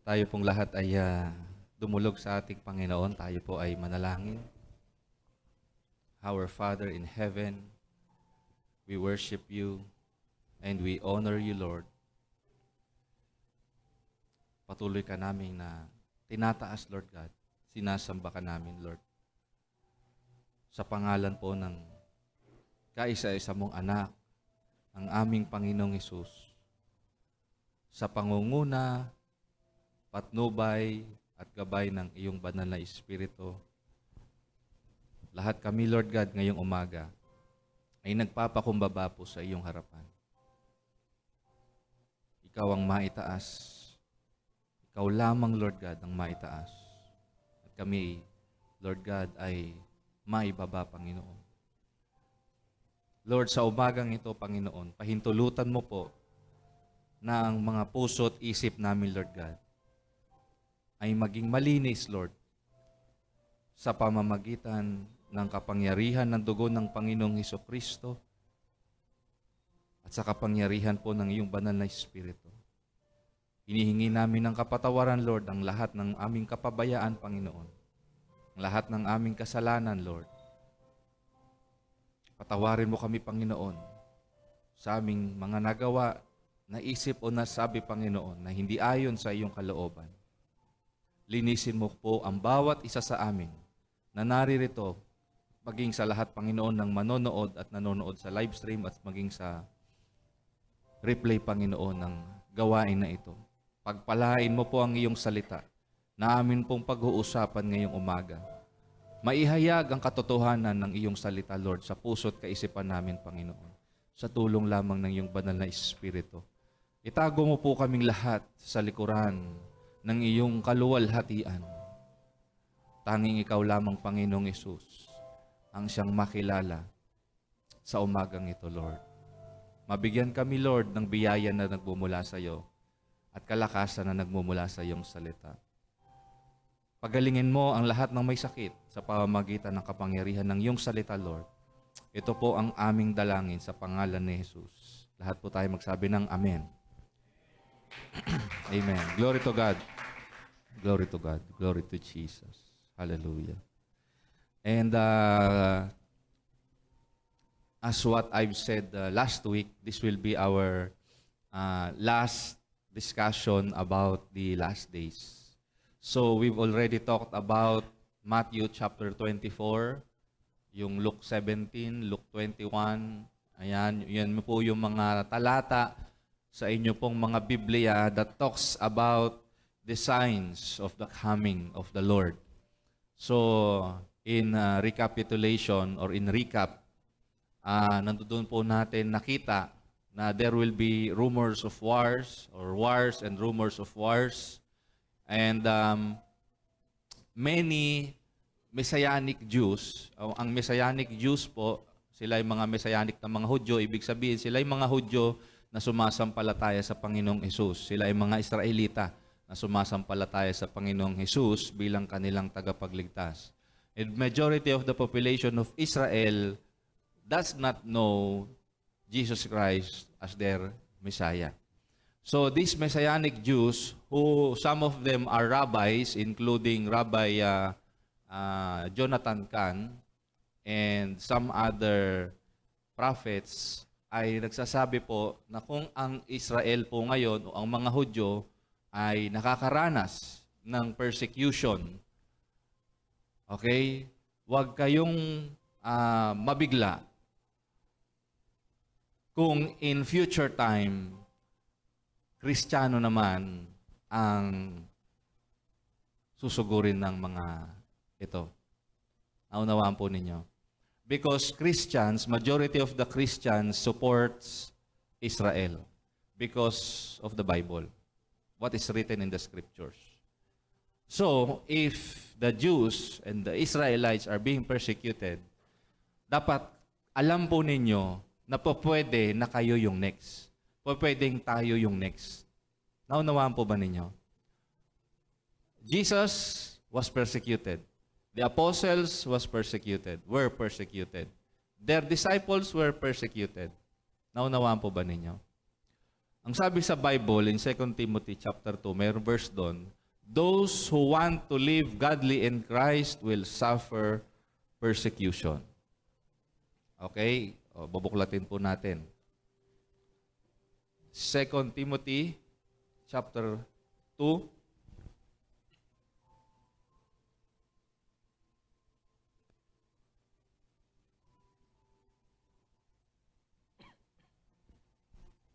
Tayo pong lahat ay dumulog sa ating Panginoon. Tayo po ay manalangin. Our Father in heaven, we worship you and we honor you, Lord. Patuloy ka namin na tinataas, Lord God. Sinasamba ka namin, Lord. Sa pangalan po ng kaisa-isa mong anak, ang aming Panginoong Hesus, sa pangunguna, patnubay at gabay ng iyong banal na Espiritu. Lahat kami, Lord God, ngayong umaga ay nagpapakumbaba po sa iyong harapan. Ikaw ang maitaas. Ikaw lamang, Lord God, ang maitaas. At kami, Lord God, ay maibaba, Panginoon. Lord, sa umagang ito, Panginoon, pahintulutan mo po na ang mga puso at isip namin, Lord God, ay maging malinis, Lord, sa pamamagitan ng kapangyarihan ng dugo ng Panginoong Hesukristo at sa kapangyarihan po ng iyong banal na Espiritu. Hinihingi namin ng kapatawaran, Lord, ang lahat ng aming kapabayaan, Panginoon. Ang lahat ng aming kasalanan, Lord. Patawarin mo kami, Panginoon, sa aming mga nagawa, naisip o nasabi, Panginoon, na hindi ayon sa iyong kalooban. Linisin mo po ang bawat isa sa amin na naririto, maging sa lahat, Panginoon, ng manonood at nanonood sa live stream at maging sa replay, Panginoon, ng gawain na ito. Pagpalain mo po ang iyong salita na amin pong pag-uusapan ngayong umaga. Maihayag ang katotohanan ng iyong salita, Lord, sa puso't kaisipan namin, Panginoon, sa tulong lamang ng iyong banal na Espiritu. Itago mo po kaming lahat sa likuran ng iyong kaluwalhatian. Tanging ikaw lamang, Panginoong Hesus, ang siyang makilala sa umagang ito, Lord. Mabigyan kami, Lord, ng biyaya na nagmumula sa iyo at kalakasan na nagmumula sa iyong salita. Pagalingin mo ang lahat ng may sakit sa pamamagitan ng kapangyarihan ng iyong salita, Lord. Ito po ang aming dalangin sa pangalan ni Jesus. Lahat po tayo magsabi ng Amen. Amen. Glory to God. Glory to God. Glory to Jesus. Hallelujah. And as what I've said last week, this will be our last discussion about the last days. So we've already talked about Matthew chapter 24, yung Luke 17, Luke 21. Ayan, yan po yung mga talata sa inyo pong mga Biblia that talks about the signs of the coming of the Lord. So, in recapitulation or in recap, nandoon po natin nakita na there will be rumors of wars or wars and rumors of wars. And many Messianic Jews, ang Messianic Jews po, sila yung mga Messianic na mga Hudyo, ibig sabihin sila yung mga Hudyo na sumasampalataya sa Panginoong Hesus. Sila ay mga Israelita na sumasampalataya sa Panginoong Hesus bilang kanilang tagapagligtas. And majority of the population of Israel does not know Jesus Christ as their Messiah. So these Messianic Jews, who some of them are rabbis, including Rabbi Jonathan Cahn and some other prophets, ay nagsasabi po na kung ang Israel po ngayon o ang mga Hudyo ay nakakaranas ng persecution, okay, huwag kayong mabigla kung in future time, Kristiyano naman ang susugurin ng mga ito. Naunawaan po ninyo. Because Christians, majority of the Christians supports Israel because of the Bible, what is written in the scriptures. So, if the Jews and the Israelites are being persecuted, dapat alam po ninyo na po pwede na kayo yung next. Po pwedeng tayo yung next. Naunawaan po ba ninyo? Jesus was persecuted. The apostles were persecuted. Their disciples were persecuted. Naunawaan po ba ninyo? Ang sabi sa Bible in 2 Timothy chapter 2, mayroong verse doon, those who want to live godly in Christ will suffer persecution. Okay? O, bubuklatin po natin. 2 Timothy chapter 2.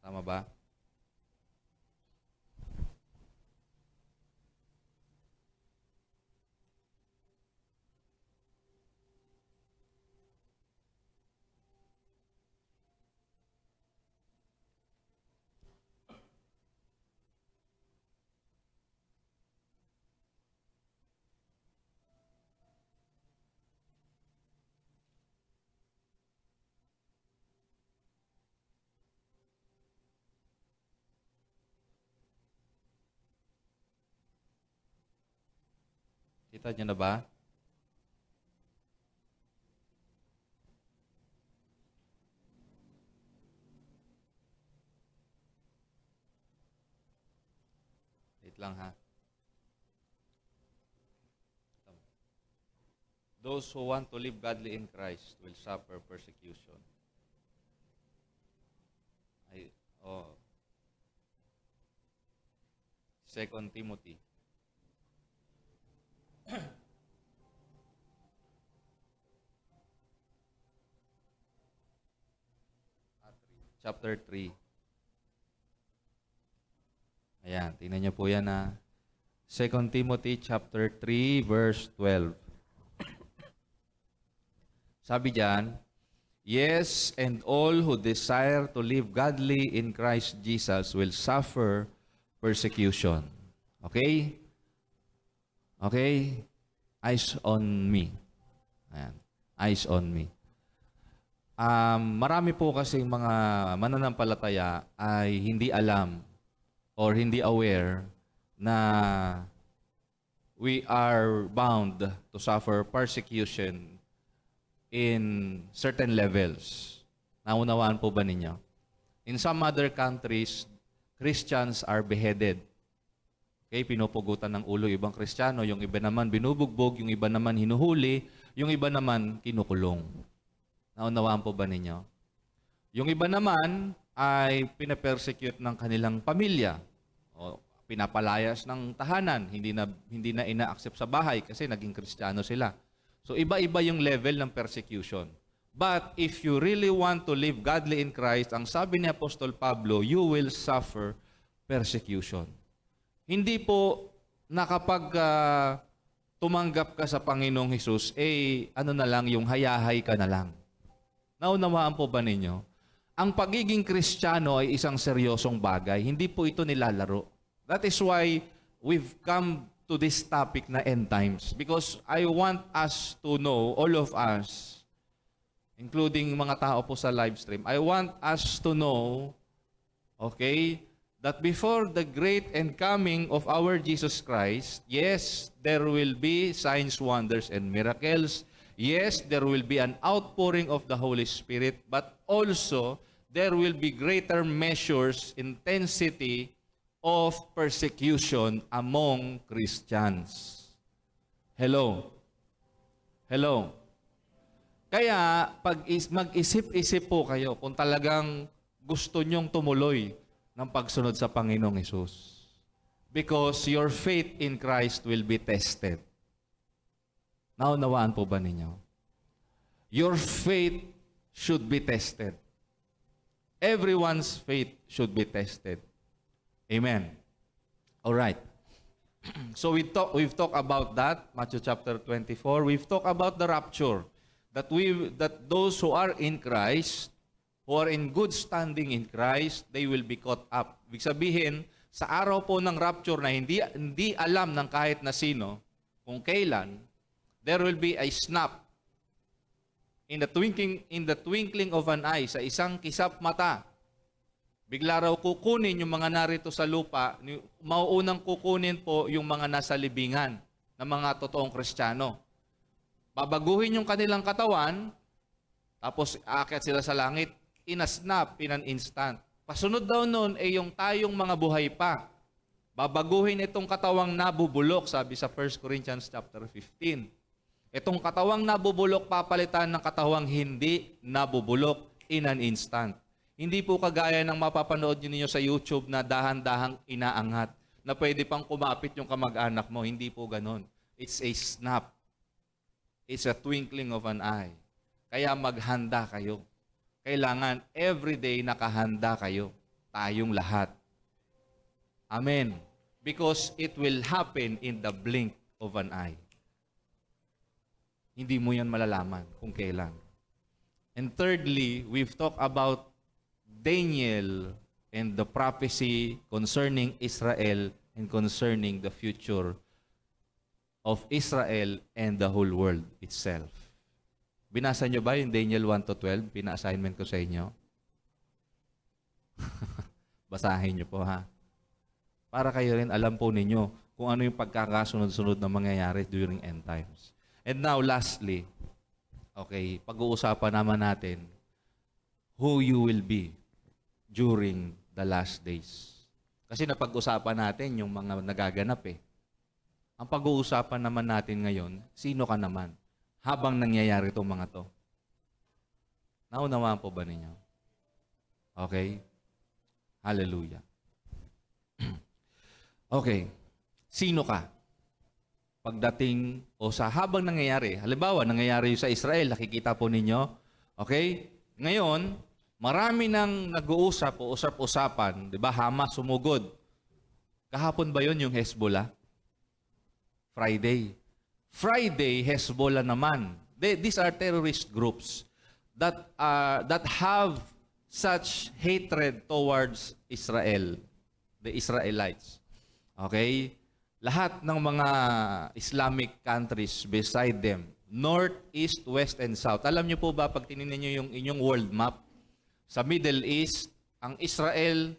Tama ba? Kita niyo na ba? Wait lang ha. Those who want to live godly in Christ will suffer persecution. Oh. 2 Timothy. Chapter 3. Ayan, tingnan niyo po yan ha. 2 Timothy chapter 3 verse 12. Sabi diyan, yes, and all who desire to live godly in Christ Jesus will suffer persecution. Okay? Okay? Eyes on me. Ayan. Eyes on me. Marami po kasing mga mananampalataya ay hindi alam or hindi aware na we are bound to suffer persecution in certain levels. Naunawaan po ba ninyo? In some other countries, Christians are beheaded. Okay, pinupugutan ng ulo ibang Kristiyano, yung iba naman binubugbog, yung iba naman hinuhuli, yung iba naman kinukulong. Naunawaan po ba ninyo? Yung iba naman ay pinapersecute ng kanilang pamilya o pinapalayas ng tahanan, hindi na ina-accept sa bahay kasi naging Kristiyano sila. So iba-iba yung level ng persecution. But if you really want to live godly in Christ, ang sabi ni Apostol Pablo, you will suffer persecution. Hindi po na kapag tumanggap ka sa Panginoong Hesus, ano na lang, yung hayahay ka na lang. Naunawaan po ba ninyo? Ang pagiging Kristiyano ay isang seryosong bagay. Hindi po ito nilalaro. That is why we've come to this topic na end times. Because I want us to know, all of us, including mga tao po sa live stream, I want us to know, okay, that before the great and coming of our Jesus Christ, yes, there will be signs, wonders, and miracles. Yes, there will be an outpouring of the Holy Spirit, but also there will be greater measures, intensity of persecution among Christians. Hello? Hello? Kaya, mag-isip-isip po kayo kung talagang gusto nyong tumuloy ng pagsunod sa Panginoong Hesus. Because your faith in Christ will be tested. Naunawaan po ba ninyo? Your faith should be tested. Everyone's faith should be tested. Amen. All right. So we've talked about that, Matthew chapter 24. We've talked about the rapture, that those who are in Christ, who are in good standing in Christ, they will be caught up. Ibig sabihin, sa araw po ng rapture na hindi alam ng kahit na sino kung kailan, there will be a snap in the twinkling of an eye, sa isang kisap mata. Bigla raw kukunin yung mga narito sa lupa, mauunang kukunin po yung mga nasa libingan ng mga totoong Kristiyano. Babaguhin yung kanilang katawan, tapos aakyat sila sa langit, in a snap, in an instant. Pasunod daw nun yung tayong mga buhay pa. Babaguhin itong katawang nabubulok, sabi sa 1 Corinthians chapter 15. Itong katawang nabubulok papalitan ng katawang hindi nabubulok in an instant. Hindi po kagaya ng mapapanood ninyo sa YouTube na dahan-dahang inaangat, na pwede pang kumapit yung kamag-anak mo. Hindi po ganon. It's a snap. It's a twinkling of an eye. Kaya maghanda kayo. Kailangan everyday nakahanda kayo. Tayong lahat. Amen. Because it will happen in the blink of an eye. Hindi mo yan malalaman kung kailan. And thirdly, we've talked about Daniel and the prophecy concerning Israel and concerning the future of Israel and the whole world itself. Binasa nyo ba yung Daniel 1-12? Pina-assignment ko sa inyo. Basahin nyo po ha. Para kayo rin alam po ninyo kung ano yung pagkakasunod-sunod na mangyayari during end times. And now, lastly, okay, pag-uusapan naman natin who you will be during the last days. Kasi napag-usapan natin yung mga nagaganap eh. Ang pag-uusapan naman natin ngayon, sino ka naman habang nangyayari itong mga to? Naunawaan po ba ninyo? Okay? Hallelujah. Okay. Sino ka? Pagdating o sa habang nangyayari, halimbawa, nangyayari sa Israel, nakikita po ninyo, okay? Ngayon, marami nang nag-uusap o usap-usapan, di ba? Hamas sumugod. Kahapon ba yun yung Hezbollah? Friday, Hezbollah naman. These are terrorist groups that have such hatred towards Israel, the Israelites. Okay? Lahat ng mga Islamic countries beside them, North, East, West, and South. Alam niyo po ba, pag tinignan niyo yung inyong world map, sa Middle East, ang Israel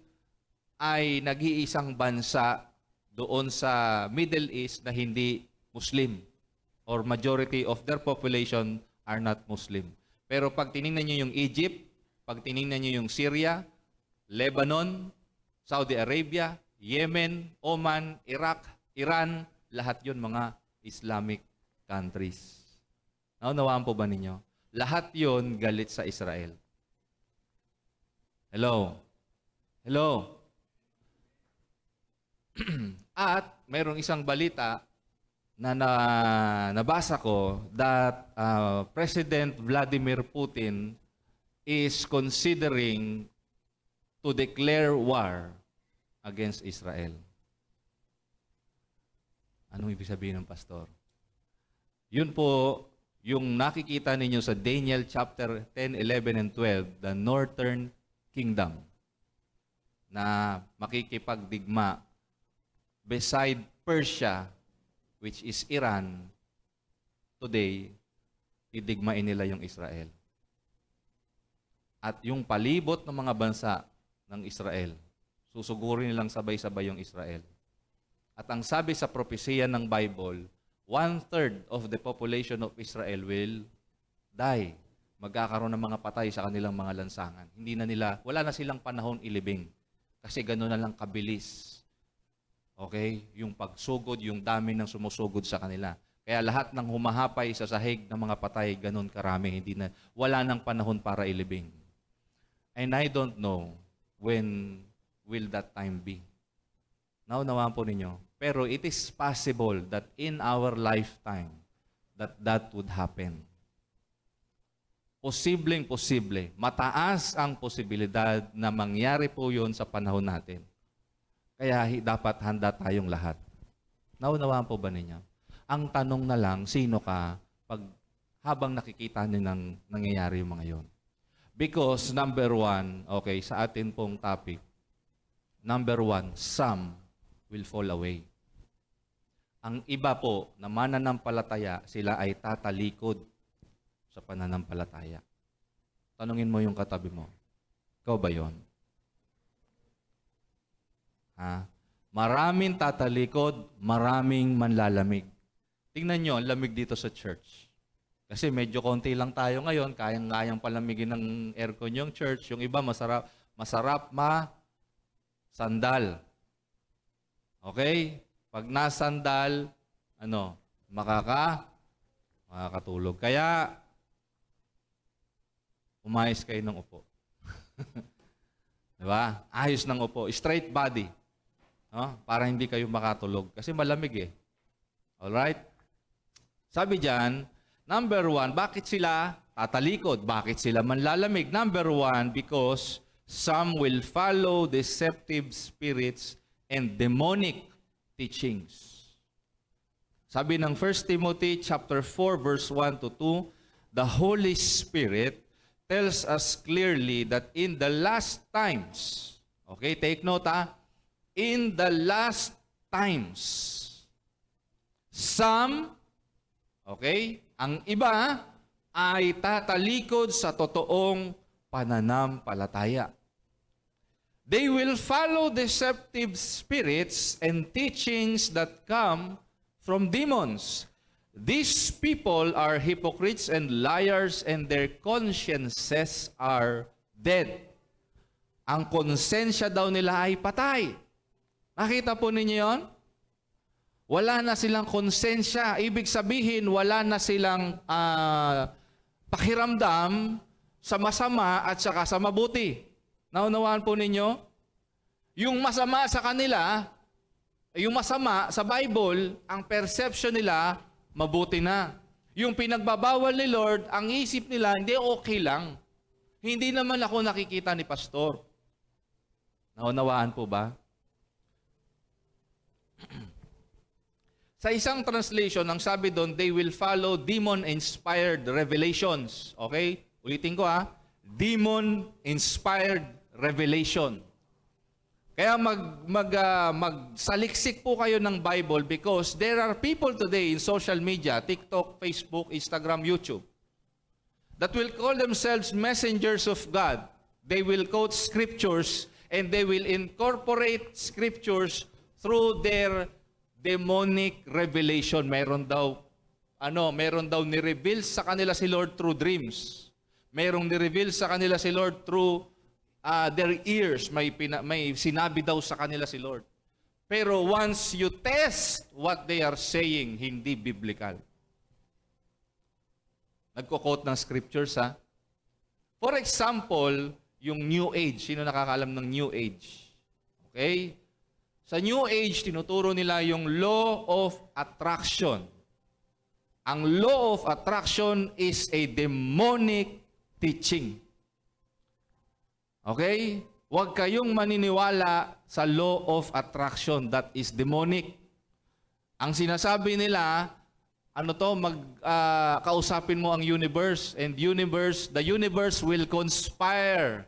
ay nag-iisang bansa doon sa Middle East na hindi Muslim, or majority of their population are not Muslim. Pero pag tinignan niyo yung Egypt, pag tinignan niyo yung Syria, Lebanon, Saudi Arabia, Yemen, Oman, Iraq, Iran, lahat yun mga Islamic countries. Naunawaan po ba ninyo? Lahat yun galit sa Israel. Hello? Hello? At mayroong isang balita na nabasa ko that President Vladimir Putin is considering to declare war against Israel. Anong ibig sabihin ng pastor? Yun po yung nakikita ninyo sa Daniel chapter 10, 11, and 12, the northern kingdom na makikipagdigma beside Persia, which is Iran, today, idigmain nila yung Israel. At yung palibot ng mga bansa ng Israel, susugurin nilang sabay-sabay yung Israel. At ang sabi sa propesya ng Bible, 1/3 of the population of Israel will die. Magkakaroon ng mga patay sa kanilang mga lansangan. Wala na silang panahon ilibing. Kasi gano'n na lang kabilis. Okay? Yung pagsugod, yung dami ng sumusugod sa kanila. Kaya lahat ng humahapay sa sahig ng mga patay, gano'n karami. Wala nang panahon para ilibing. And I don't know when will that time be. Naunawaan po ninyo. Pero it is possible that in our lifetime, that would happen. Posibleng-posible. Mataas ang posibilidad na mangyari po yun sa panahon natin. Kaya dapat handa tayong lahat. Naunawaan po ba ninyo? Ang tanong na lang, sino ka habang nakikita niyo nang nangyayari yung mga yon? Because number one, okay, sa atin pong topic, number one, some will fall away. Ang iba po na mananampalataya, sila ay tatalikod sa pananampalataya. Tanungin mo yung katabi mo, ikaw ba yon? Ha? Maraming tatalikod, maraming manlalamig. Tingnan nyo, ang lamig dito sa church. Kasi medyo konti lang tayo ngayon, kayang-kayang palamigin ng aircon yung church. Yung iba masarap sandal. Okay? Pag nasandal, makakatulog. Kaya, umayos kayo ng upo. Diba? Ayos ng upo. Straight body. No? Para hindi kayo makatulog. Kasi malamig eh. Alright? Sabi dyan, number 1, bakit sila tatalikod? Bakit sila manlalamig? Number 1, because some will follow deceptive spirits and demonic teachings. Sabi ng 1 Timothy chapter 4 verse 1 to 2, the Holy Spirit tells us clearly that in the last times, okay, take note in the last times, some, okay, ang iba ay tatalikod sa totoong pananampalataya. They will follow deceptive spirits and teachings that come from demons. These people are hypocrites and liars, and their consciences are dead. Ang konsensya daw nila ay patay. Nakita po ninyo yon? Wala na silang konsensya. Ibig sabihin, wala na silang pakiramdam sa masama at saka sa mabuti. Naunawaan po ninyo? Yung masama sa kanila, yung masama sa Bible, ang perception nila, mabuti na. Yung pinagbabawal ni Lord, ang isip nila, hindi, okay lang. Hindi naman ako nakikita ni pastor. Naunawaan po ba? Sa isang translation, ang sabi doon, they will follow demon-inspired revelations. Okay? Ulitin ko demon-inspired revelation. Kaya magsaliksik po kayo ng Bible because there are people today in social media, TikTok, Facebook, Instagram, YouTube, that will call themselves messengers of God. They will quote scriptures and they will incorporate scriptures through their demonic revelation. Meron daw ni-reveal sa kanila si Lord through dreams. Merong ni-reveal sa kanila si Lord through their ears, may sinabi daw sa kanila si Lord. Pero once you test what they are saying, hindi biblical. Nagko-quote ng scriptures, For example, yung New Age. Sino nakakaalam ng New Age? Okay? Sa New Age, tinuturo nila yung law of attraction. Ang law of attraction is a demonic teaching. Okay? Huwag kayong maniniwala sa law of attraction that is demonic. Ang sinasabi nila, kausapin mo ang universe, and the universe will conspire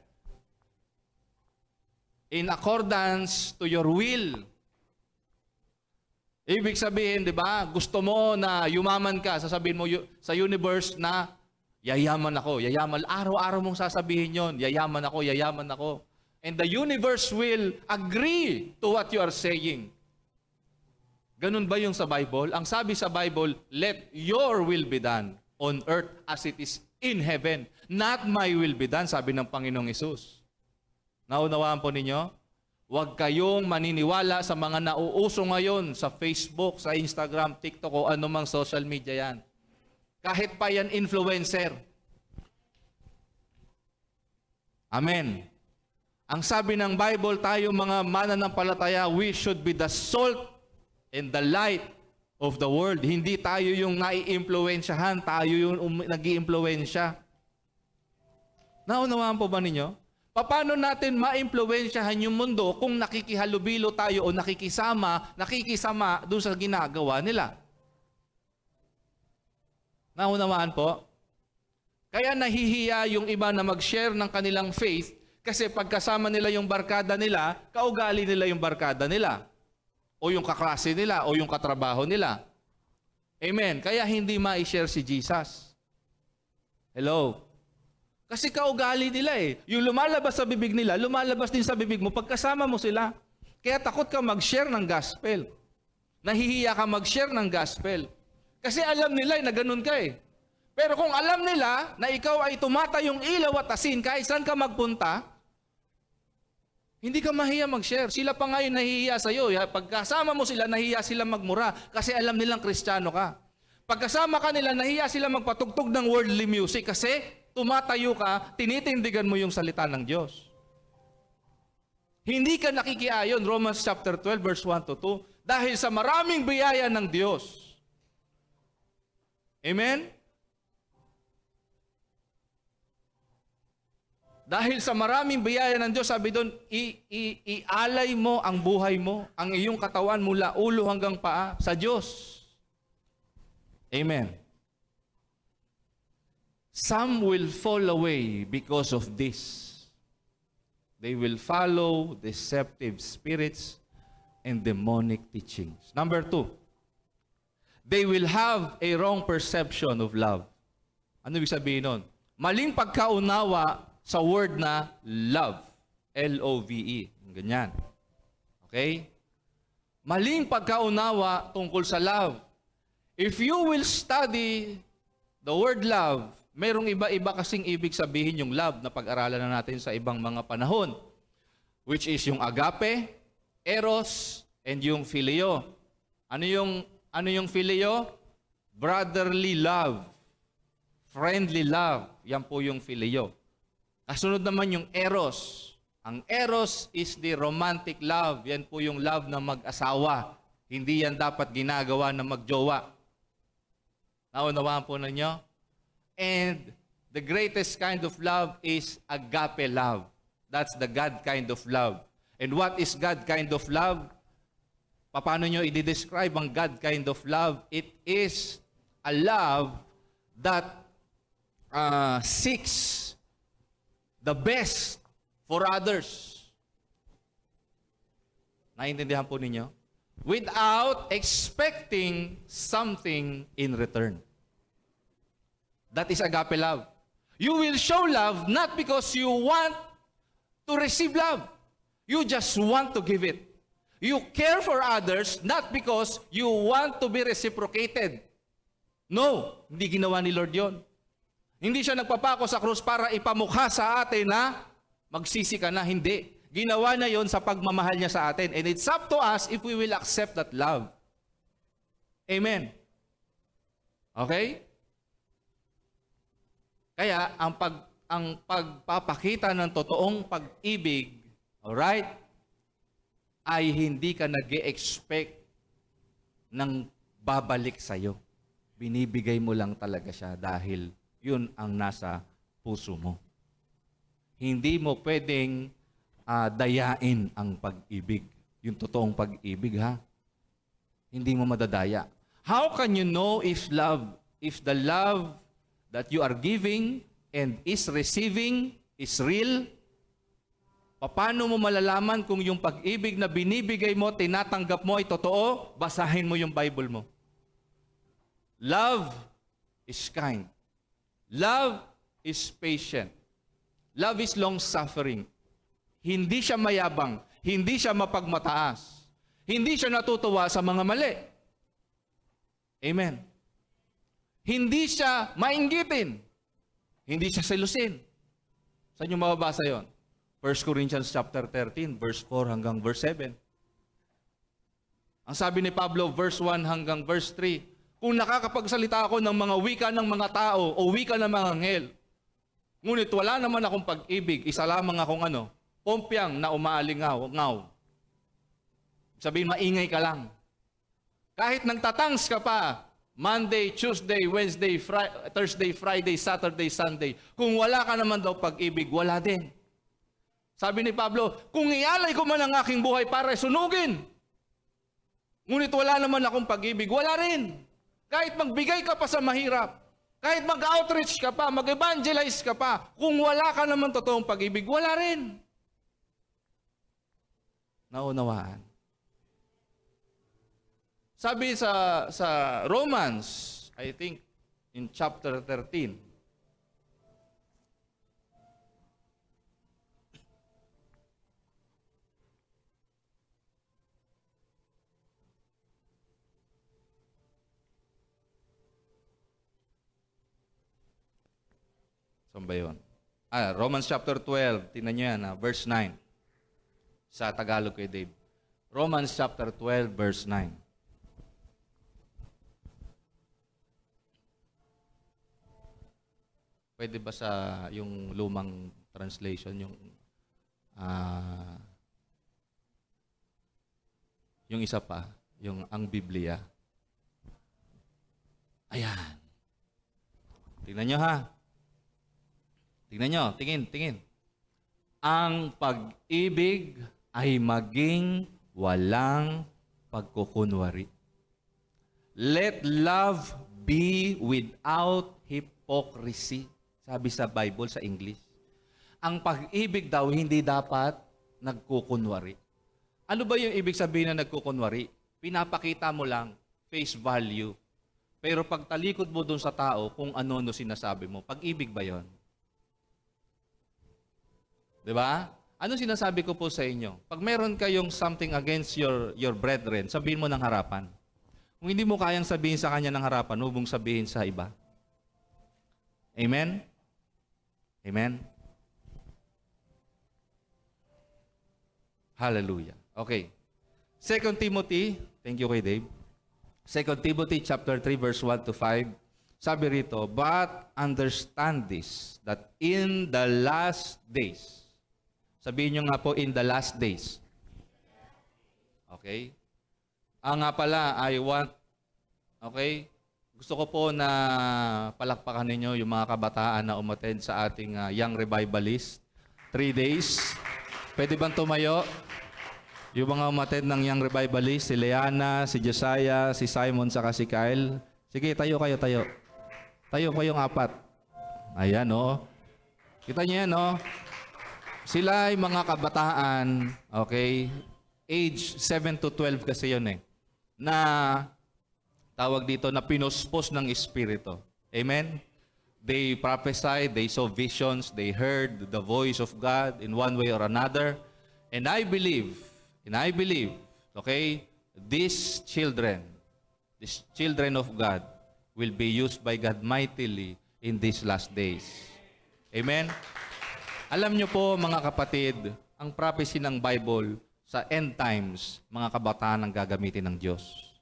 in accordance to your will. Ibig sabihin, di ba, gusto mo na yumaman ka, sasabihin mo sa universe na yayaman ako, yayaman. Araw-araw mong sasabihin yon, yayaman ako, yayaman ako. And the universe will agree to what you are saying. Ganun ba yung sa Bible? Ang sabi sa Bible, let your will be done on earth as it is in heaven. Not my will be done, sabi ng Panginoong Hesus. Naunawaan po ninyo? Huwag kayong maniniwala sa mga nauuso ngayon sa Facebook, sa Instagram, TikTok o anumang social media yan. Kahit pa yan influencer. Amen. Ang sabi ng Bible, tayo mga mananampalataya, we should be the salt and the light of the world. Hindi tayo yung nai-impluensyahan, tayo yung nag-i-impluensya. Naunawaan po ba ninyo? Paano natin ma-impluensyahan yung mundo kung nakikihalubilo tayo o nakikisama doon sa ginagawa nila? Naunawaan po? Kaya nahihiya yung iba na mag-share ng kanilang faith kasi pagkasama nila yung barkada nila, kaugali nila yung barkada nila. O yung kaklase nila, o yung katrabaho nila. Amen. Kaya hindi ma-share si Jesus. Hello? Kasi kaugali nila eh. Yung lumalabas sa bibig nila, lumalabas din sa bibig mo pagkasama mo sila. Kaya takot ka mag-share ng gospel. Nahihiya ka mag-share ng gospel. Kasi alam nila na ganun ka eh. Pero kung alam nila na ikaw ay tumata yung ilaw at asin kahit saan ka magpunta, Hindi ka mahiya mag-share. Sila pa ngayon nahihiya sa'yo. Pagkasama mo sila, nahihiya sila magmura kasi alam nilang Kristiyano ka. Pagkasama ka nila, nahihiya sila magpatugtog ng worldly music kasi tumatayo ka, tinitindigan mo yung salita ng Diyos. Hindi ka nakikiayon, Romans chapter 12, verse 1 to 2, dahil sa maraming biyaya ng Diyos. Amen? Dahil sa maraming biyaya ng Diyos, sabi doon, ialay mo ang buhay mo, ang iyong katawan mula ulo hanggang paa sa Diyos. Amen. Some will fall away because of this. They will follow deceptive spirits and demonic teachings. Number 2, they will have a wrong perception of love. Ano ibig sabihin nun? Maling pagkaunawa sa word na love. L-O-V-E. Ganyan. Okay? Maling pagkaunawa tungkol sa love. If you will study the word love, merong iba-iba kasing ibig sabihin yung love na pag-aralan na natin sa ibang mga panahon, which is yung agape, eros, and yung phileo. Ano yung phileo? Brotherly love, friendly love. Yan po yung phileo. Kasunod naman yung eros. Ang eros is the romantic love. Yan po yung love na mag-asawa. Hindi yan dapat ginagawa na magjowa. Naunawaan po ninyo? And the greatest kind of love is agape love. That's the God kind of love. And what is God kind of love? Paano nyo i-describe ang God kind of love? It is a love that seeks the best for others. Naintindihan po ninyo? Without expecting something in return. That is agape love. You will show love not because you want to receive love. You just want to give it. You care for others not because you want to be reciprocated. No, hindi ginawa ni Lord yon. Hindi siya nagpapako sa krus para ipamukha sa atin na magsisi ka na. Hindi. Ginawa na yon sa pagmamahal niya sa atin. And it's up to us if we will accept that love. Amen. Okay? Kaya, ang pagpapakita ng totoong pag-ibig, alright, ay hindi ka nag-e-expect ng babalik sa'yo. Binibigay mo lang talaga siya dahil yun ang nasa puso mo. Hindi mo pwedeng dayain ang pag-ibig. Yung totoong pag-ibig, ha? Hindi mo madadaya. How can you know if the love that you are giving and is receiving is real? Paano mo malalaman kung yung pag-ibig na binibigay mo, tinatanggap mo ay totoo? Basahin mo yung Bible mo. Love is kind. Love is patient. Love is long-suffering. Hindi siya mayabang. Hindi siya mapagmataas. Hindi siya natutuwa sa mga mali. Amen. Hindi siya mainggitin. Hindi siya selusin. Saan nyo mababasa yon? 1 Corinthians chapter 13, verse 4 hanggang verse 7. Ang sabi ni Pablo, verse 1 hanggang verse 3, kung nakakapagsalita ako ng mga wika ng mga tao o wika ng mga anghel, ngunit wala naman akong pag-ibig, isa lamang akong pompyang na umaalingaw. Sabihin, maingay ka lang. Kahit nagtatangs ka pa, Monday, Tuesday, Wednesday, Thursday, Friday, Saturday, Sunday. Kung wala ka naman daw pag-ibig, wala din. Sabi ni Pablo, kung ialay ko man ang aking buhay para sunugin, ngunit wala naman akong pag-ibig, wala rin. Kahit magbigay ka pa sa mahirap, kahit mag-outreach ka pa, mag-evangelize ka pa, kung wala ka naman totoong pag-ibig, wala rin. Naunawaan. Sabi sa Romans, I think, in chapter 13, saan ba yun? Romans chapter 12, tingnan nyo yan, verse 9. Sa Tagalog kay Dave. Romans chapter 12, verse 9. Pwede ba sa yung lumang translation, yung isa pa, yung ang Biblia? Ayan. Tingnan nyo ha. Tingnan nyo, tingin. Ang pag-ibig ay maging walang pagkukunwari. Let love be without hypocrisy. Sabi sa Bible, sa English. Ang pag-ibig daw hindi dapat nagkukunwari. Ano ba yung ibig sabihin na nagkukunwari? Pinapakita mo lang, face value. Pero pag talikod mo dun sa tao, kung ano sinasabi mo, pag-ibig ba yon? Diba? Ano sinasabi ko po sa inyo? Pag meron kayong something against your brethren, sabihin mo ng harapan. Kung hindi mo kayang sabihin sa kanya ng harapan, huwag mong sabihin sa iba. Amen? Amen? Hallelujah. Okay. 2 Timothy, thank you kay Dave. 2 Timothy chapter 3 verse 1 to 5. Sabi rito, but understand this, that in the last days, sabihin nyo nga po, in the last days. Okay? Nga pala, I want, okay? Gusto ko po na palakpakan ninyo yung mga kabataan na umattend sa ating Young Revivalist. 3 days. Pwede bang tumayo? Yung mga umattend ng Young Revivalist, si Leana, si Josiah, si Simon, saka si Kyle. Sige, tayo kayo, tayo. Tayo kayong 4. Ayan, oh. Kita niyo yan, oh. Sila ay mga kabataan, okay? Age 7 to 12 kasi yun eh. Na tawag dito na pinuspos ng Espiritu. Amen? They prophesied, they saw visions, they heard the voice of God in one way or another. And I believe, okay, these children of God will be used by God mightily in these last days. Amen? Alam nyo po mga kapatid, ang prophecy ng Bible sa end times, mga kabataan ang gagamitin ng Diyos.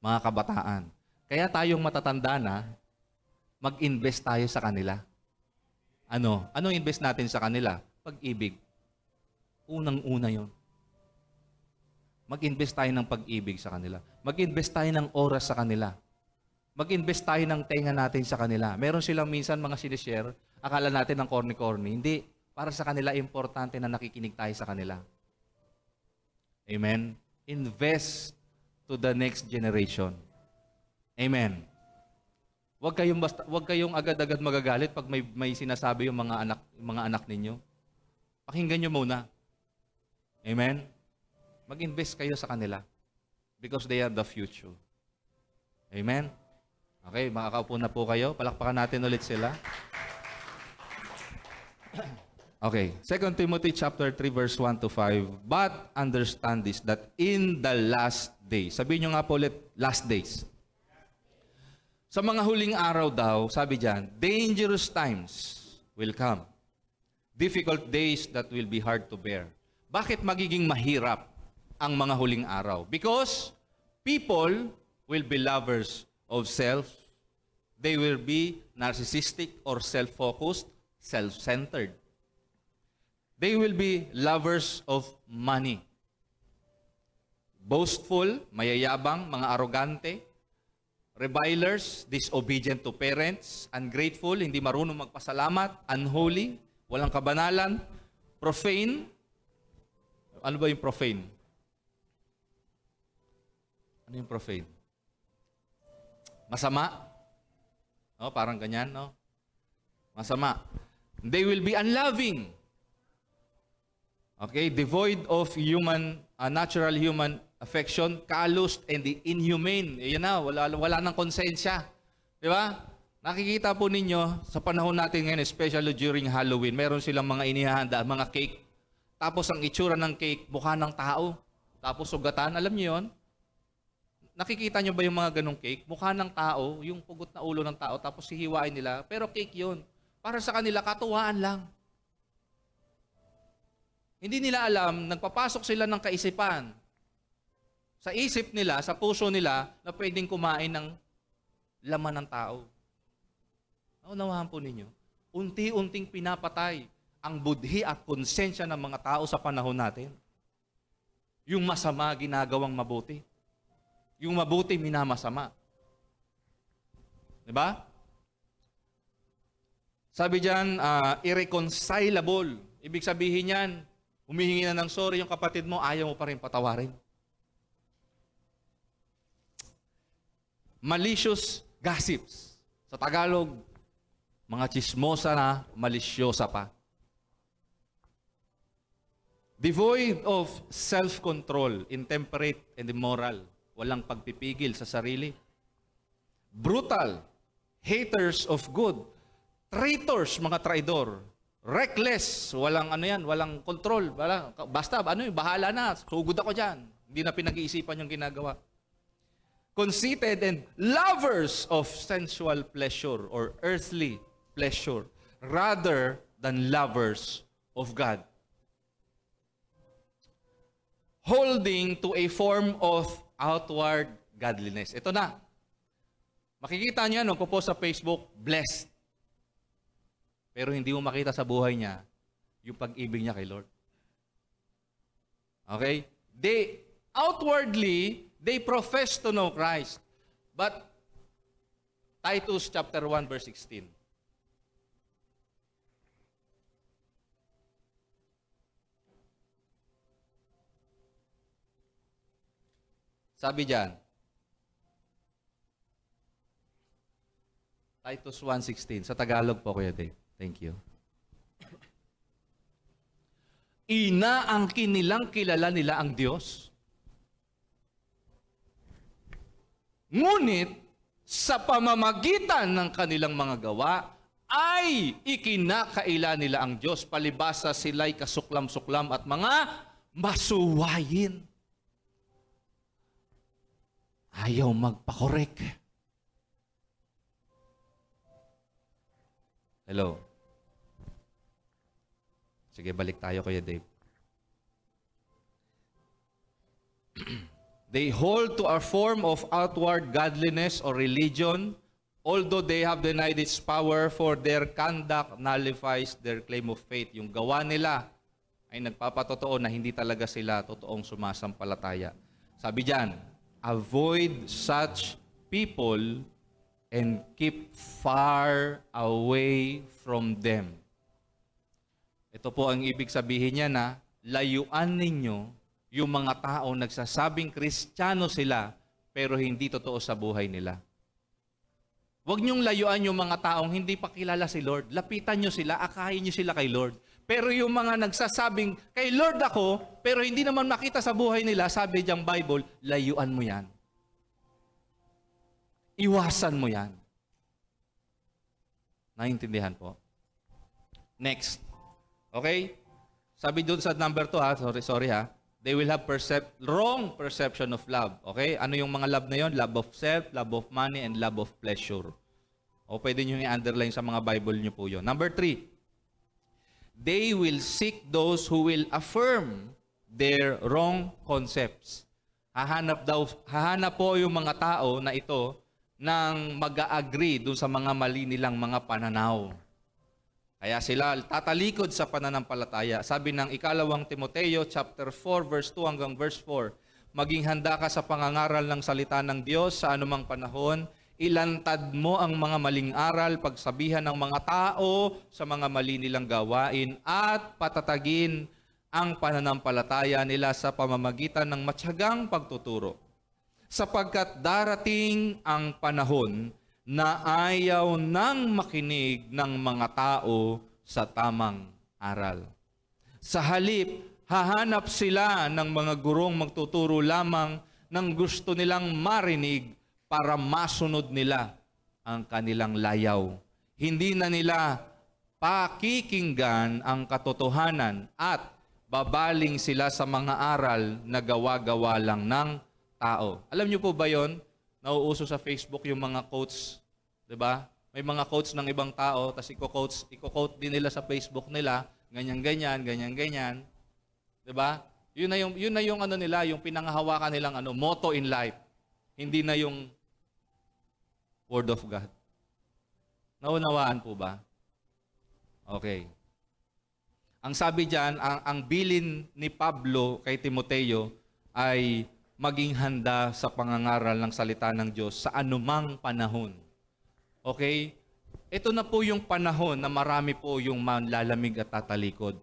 Mga kabataan. Kaya tayong matatanda na, mag-invest tayo sa kanila. Ano invest natin sa kanila? Pag-ibig. Unang-una yon. Mag-invest tayo ng pag-ibig sa kanila. Mag-invest tayo ng oras sa kanila. Mag-invest tayo ng tenga natin sa kanila. Meron silang minsan mga sinishare, akala natin ng corny-corny. Hindi. Para sa kanila, importante na nakikinig tayo sa kanila. Amen? Invest to the next generation. Amen. Huwag kayong agad-agad magagalit pag may sinasabi yung mga anak ninyo. Pakinggan nyo muna. Amen? Mag-invest kayo sa kanila because they are the future. Amen? Okay, makakaupo na po kayo. Palakpakan natin ulit sila. Okay, 2 Timothy chapter 3 verse 1 to 5. But understand this, that in the last days. Sabihin nyo nga po ulit, last days. Sa mga huling araw daw, sabi dyan, dangerous times will come. Difficult days that will be hard to bear. Bakit magiging mahirap ang mga huling araw? Because people will be lovers of self. They will be narcissistic or self-focused, self-centered. They will be lovers of money. Boastful, mayayabang, mga arrogante. Revilers, disobedient to parents. Ungrateful, hindi marunong magpasalamat. Unholy, walang kabanalan. Profane. Ano ba yung profane? Ano yung profane? Masama. No, parang ganyan, no? Masama. They will be unloving. Okay, devoid of natural human affection, callous and inhumane. Yan na, wala nang konsensya. Di ba? Nakikita po ninyo sa panahon natin ngayon, especially during Halloween, meron silang mga inihahanda, mga cake. Tapos ang itsura ng cake, mukha ng tao. Tapos sugatan, alam niyo yon? Nakikita nyo ba yung mga ganong cake? Mukha ng tao, yung pugot na ulo ng tao, tapos hihiwain nila. Pero cake yon. Para sa kanila, katuwaan lang. Hindi nila alam, nagpapasok sila ng kaisipan. Sa isip nila, sa puso nila, na pwedeng kumain ng laman ng tao. Naunawahan po ninyo, unti-unting pinapatay ang budhi at konsensya ng mga tao sa panahon natin. Yung masama, ginagawang mabuti. Yung mabuti, minamasama. Diba? Sabi dyan, irreconcilable. Ibig sabihin yan, humihingi na ng sorry yung kapatid mo, ayaw mo pa rin patawarin. Malicious gossips. Sa Tagalog, mga chismosa na malisyosa pa. Devoid of self-control, intemperate and immoral. Walang pagpipigil sa sarili. Brutal, haters of good, traitors, mga traidor, reckless, walang walang control, basta bahala na, sugod ako diyan. Hindi na pinag-iisipan yung ginagawa. Conceited and lovers of sensual pleasure or earthly pleasure rather than lovers of God. Holding to a form of outward godliness. Ito na. Makikita niya nung post sa Facebook, blessed. Pero hindi mo makita sa buhay niya yung pag-ibig niya kay Lord. Okay? Outwardly, they profess to know Christ. But, Titus chapter 1 verse 16. Sabi diyan, Titus 1:16. Sa Tagalog po, Kuya Dave. Thank you. Inaangkin nilang kilala nila ang Diyos. Ngunit, sa pamamagitan ng kanilang mga gawa, ay ikinakaila nila ang Diyos. Palibasa sila'y kasuklam-suklam at mga masuwayin. Ayaw magpakorek. Hello. Sige, balik tayo, Kuya Dave. They hold to a form of outward godliness or religion, although they have denied its power, for their conduct nullifies their claim of faith. Yung gawa nila ay nagpapatotoo na hindi talaga sila totoong sumasampalataya. Sabi diyan, avoid such people and keep far away from them. Ito po ang ibig sabihin niya na layuan ninyo yung mga tao nagsasabing Kristiyano sila pero hindi totoo sa buhay nila. Huwag niyong layuan yung mga taong hindi pa kilala si Lord. Lapitan niyo sila, akayin niyo sila kay Lord. Pero yung mga nagsasabing, kay Lord ako, pero hindi naman makita sa buhay nila, sabi diyang Bible, layuan mo yan. Iwasan mo yan. Naintindihan po? Next. Okay? Sabi doon sa number 2 sorry ha. They will have wrong perception of love. Okay? Ano yung mga love na yon? Love of self, love of money, and love of pleasure. O pwede nyo i-underline sa mga Bible nyo po yun. Number 3. They will seek those who will affirm their wrong concepts. Hahanap po yung mga tao na ito nang mag-a-agree dun sa mga mali nilang mga pananaw. Kaya sila tatalikod sa pananampalataya. Sabi ng 2 Timoteo chapter 4 verse 2 hanggang verse 4, maging handa ka sa pangangaral ng salita ng Diyos sa anumang panahon, ilantad mo ang mga maling aral, pagsabihan ng mga tao sa mga mali nilang gawain, at patatagin ang pananampalataya nila sa pamamagitan ng matyagang pagtuturo. Sapagkat darating ang panahon na ayaw nang makinig ng mga tao sa tamang aral. Sa halip, hahanap sila ng mga gurong magtuturo lamang ng gusto nilang marinig para masunod nila ang kanilang layaw. Hindi na nila pakikinggan ang katotohanan at babaling sila sa mga aral na gawa-gawa lang ng tao. Alam niyo po ba yon? Nauuso sa Facebook yung mga quotes, 'di ba? May mga quotes ng ibang tao, tapos i-quote din nila sa Facebook nila, ganyan-ganyan, ganyan-ganyan. 'Di ba? Yun na yung ano nila, yung pinanghahawakan nilang ano, motto in life. Hindi na yung Word of God. Naunawaan po ba? Okay. Ang sabi diyan, ang bilin ni Pablo kay Timoteo ay maging handa sa pangangaral ng salita ng Diyos sa anumang panahon. Okay? Ito na po yung panahon na marami po yung manlalamig at tatalikod.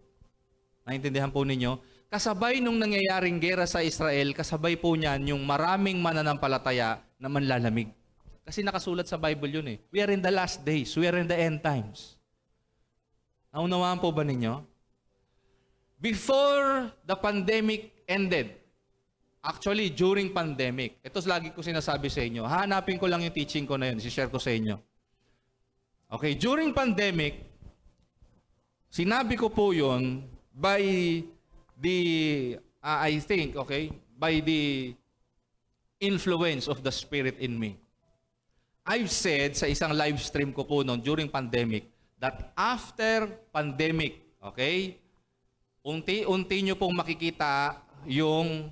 Naintindihan po ninyo? Kasabay nung nangyayaring gera sa Israel, kasabay po niyan yung maraming mananampalataya na manlalamig. Kasi nakasulat sa Bible yun eh. We are in the last days. We are in the end times. Naunawaan po ba ninyo? Before the pandemic ended, actually during pandemic, ito lagi ko sinasabi sa inyo, hanapin ko lang yung teaching ko na yun, share ko sa inyo. Okay, during pandemic, sinabi ko po yun by the, I think, okay, by the influence of the Spirit in me. I've said sa isang live stream ko po noon during pandemic that after pandemic, okay, unti-unti nyo pong makikita yung,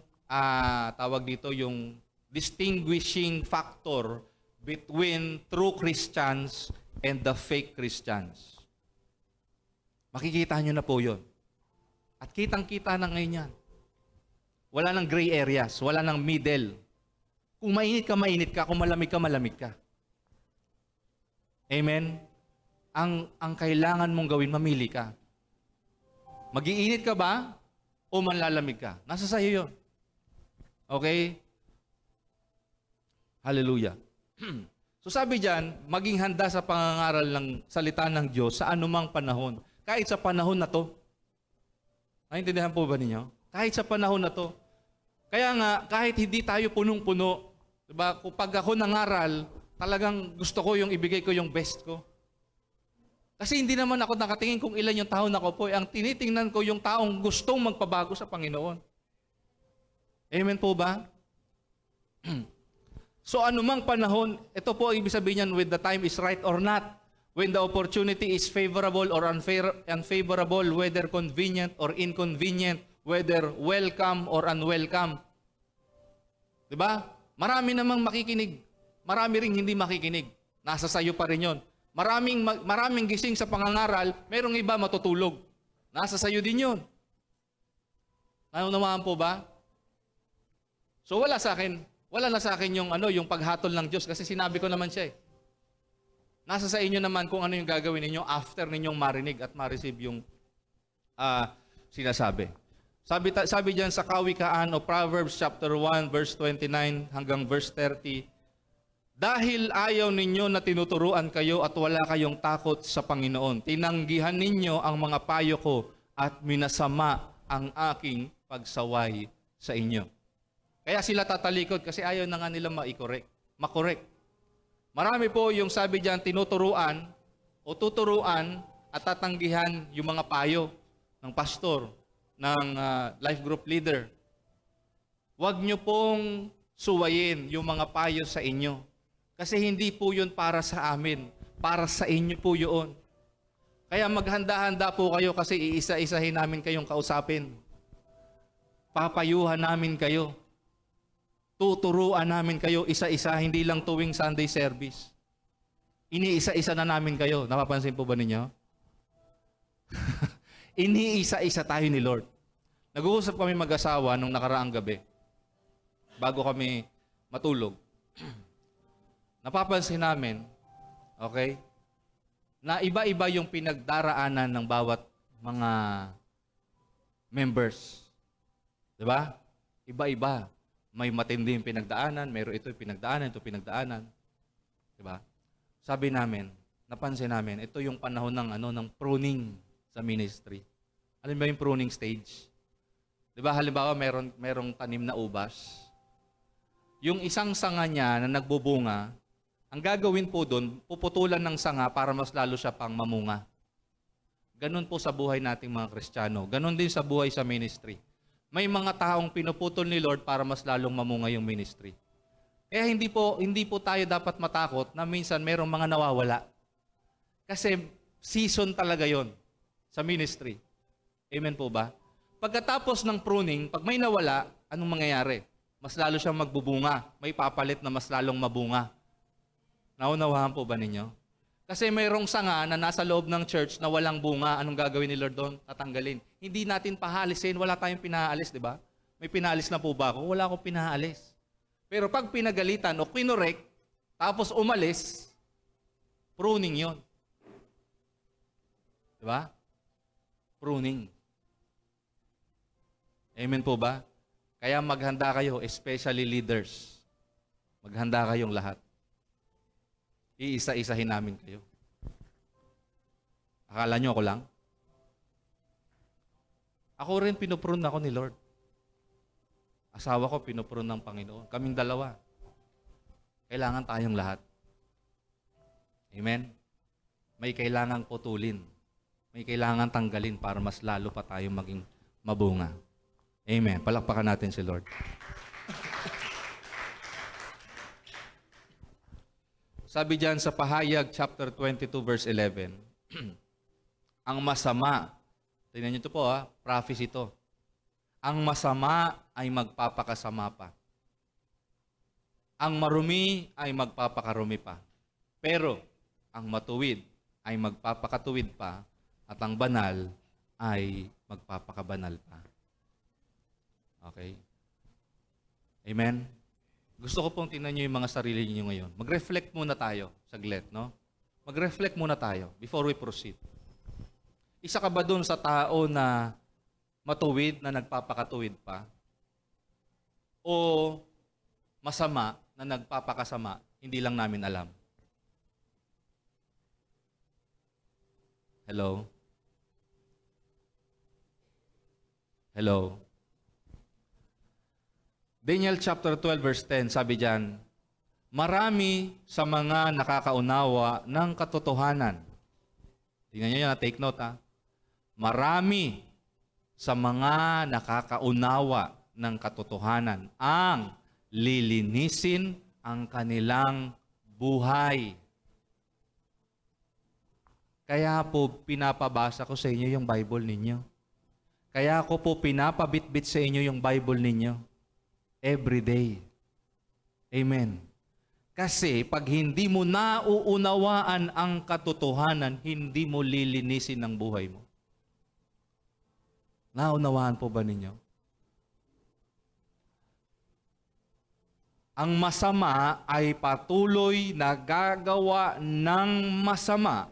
tawag dito, yung distinguishing factor between true Christians and the fake Christians. Makikita nyo na po yun. At kitang-kita na ngayon yan. Wala nang gray areas, wala nang middle. Kung mainit ka, mainit ka. Kung malamig ka, malamig ka. Amen? Ang kailangan mong gawin, mamili ka. Mag-iinit ka ba o manlalamig ka? Nasa sayo yun. Okay? Hallelujah. So sabi diyan, maging handa sa pangangaral ng salita ng Diyos sa anumang panahon. Kahit sa panahon na to. Naintindihan po ba ninyo? Kahit sa panahon na to. Kaya nga, kahit hindi tayo punong-puno, diba? Kapag ako nangaral, talagang gusto ko yung ibigay ko yung best ko. Kasi hindi naman ako nakatingin kung ilan yung tao na ko po. Ang tinitingnan ko yung taong gustong magpabago sa Panginoon. Amen po ba? So anumang panahon, ito po ang ibig sabihin niyan, when the time is right or not. When the opportunity is favorable or unfavorable, whether convenient or inconvenient, whether welcome or unwelcome. Diba? Marami namang makikinig. Marami ring hindi makikinig. Nasa sayo pa rin yun. Maraming gising sa pangangaral, merong iba matutulog. Nasa sayo din yun. Naunawaan po ba? So wala na sa akin yung paghatol ng Diyos kasi sinabi ko naman siya eh. Nasa sa inyo naman kung ano yung gagawin ninyo after ninyong marinig at ma-receive yung sinasabi. Sabi diyan sa Kawikaan o Proverbs chapter 1 verse 29 hanggang verse 30, dahil ayaw ninyo na tinuturuan kayo at wala kayong takot sa Panginoon, tinanggihan ninyo ang mga payo ko at minasama ang aking pagsaway sa inyo. Kaya sila tatalikod kasi ayaw na nga nila makorek. Marami po yung sabi diyan tinuturuan o tuturuan at tatanggihan yung mga payo ng pastor, ng life group leader. Huwag nyo pong suwayin yung mga payo sa inyo. Kasi hindi po yun para sa amin. Para sa inyo po yun. Kaya maghanda-handa po kayo kasi iisa-isahin namin kayong kausapin. Papayuhan namin kayo. Tuturuan namin kayo isa-isa, hindi lang tuwing Sunday service. Iniisa-isa na namin kayo. Napapansin po ba ninyo? Iniisa-isa tayo ni Lord. Nag-uusap kami mag-asawa nung nakaraang gabi. Bago kami matulog. Napapansin namin, okay, na iba-iba yung pinagdaraanan ng bawat mga members. Diba? Iba-iba. May matindi yung pinagdaanan, mayroon ito pinagdaanan. Diba? Sabi namin, napansin namin, ito yung panahon ng pruning sa ministry. Alam ba yung pruning stage? Diba, halimbawa, merong tanim na ubas. Yung isang sanga niya na nagbubunga, ang gagawin po doon, puputulan ng sanga para mas lalo siya pang mamunga. Ganon po sa buhay nating mga Kristiyano. Ganon din sa buhay sa ministry. May mga taong pinuputol ni Lord para mas lalong mamunga yung ministry. Kaya hindi po tayo dapat matakot na minsan merong mga nawawala. Kasi season talaga yon sa ministry. Amen po ba? Pagkatapos ng pruning, pag may nawala, anong mangyayari? Mas lalo siyang magbubunga. May papalit na mas lalong mabunga. Naunawahan po ba ninyo? Kasi mayroong sanga na nasa loob ng church na walang bunga. Anong gagawin ni Lord doon? Tatanggalin. Hindi natin pahalisin. Wala tayong pinaalis, di ba? May pinaalis na po ba ako? Wala akong pinaalis. Pero pag pinagalitan o kinorek, tapos umalis, pruning yon. Di ba? Pruning. Amen po ba? Kaya maghanda kayo, especially leaders. Maghanda kayong lahat. Iisa-isahin namin kayo. Akala nyo ako lang? Ako rin pinuprune ako ni Lord. Asawa ko pinuprune ng Panginoon. Kaming dalawa. Kailangan tayong lahat. Amen? May kailangang putulin. May kailangan tanggalin para mas lalo pa tayong maging mabunga. Amen. Palakpakan natin si Lord. Sabi diyan sa Pahayag chapter 22 verse 11, ang masama, tingnan niyo ito po prophecy ito. Ang masama ay magpapakasama pa. Ang marumi ay magpapakarumi pa. Pero ang matuwid ay magpapakatuwid pa at ang banal ay magpapakabanal pa. Okay? Amen? Gusto ko pong tingnan nyo yung mga sarili niyo ngayon. Mag-reflect muna tayo, saglit, no? Mag-reflect muna tayo before we proceed. Isa ka ba dun sa tao na matuwid, na nagpapakatuwid pa? O masama, na nagpapakasama, hindi lang namin alam? Hello? Hello? Daniel chapter 12 verse 10, sabi diyan, marami sa mga nakakaunawa ng katotohanan. Tingnan niyo yan, take note Marami sa mga nakakaunawa ng katotohanan ang lilinisin ang kanilang buhay. Kaya po pinapabasa ko sa inyo yung Bible ninyo. Kaya ko po pinapabitbit sa inyo yung Bible ninyo. Every day. Amen. Kasi pag hindi mo nauunawaan ang katotohanan, hindi mo lilinisin ang buhay mo. Naunawaan po ba ninyo? Ang masama ay patuloy na gagawa ng masama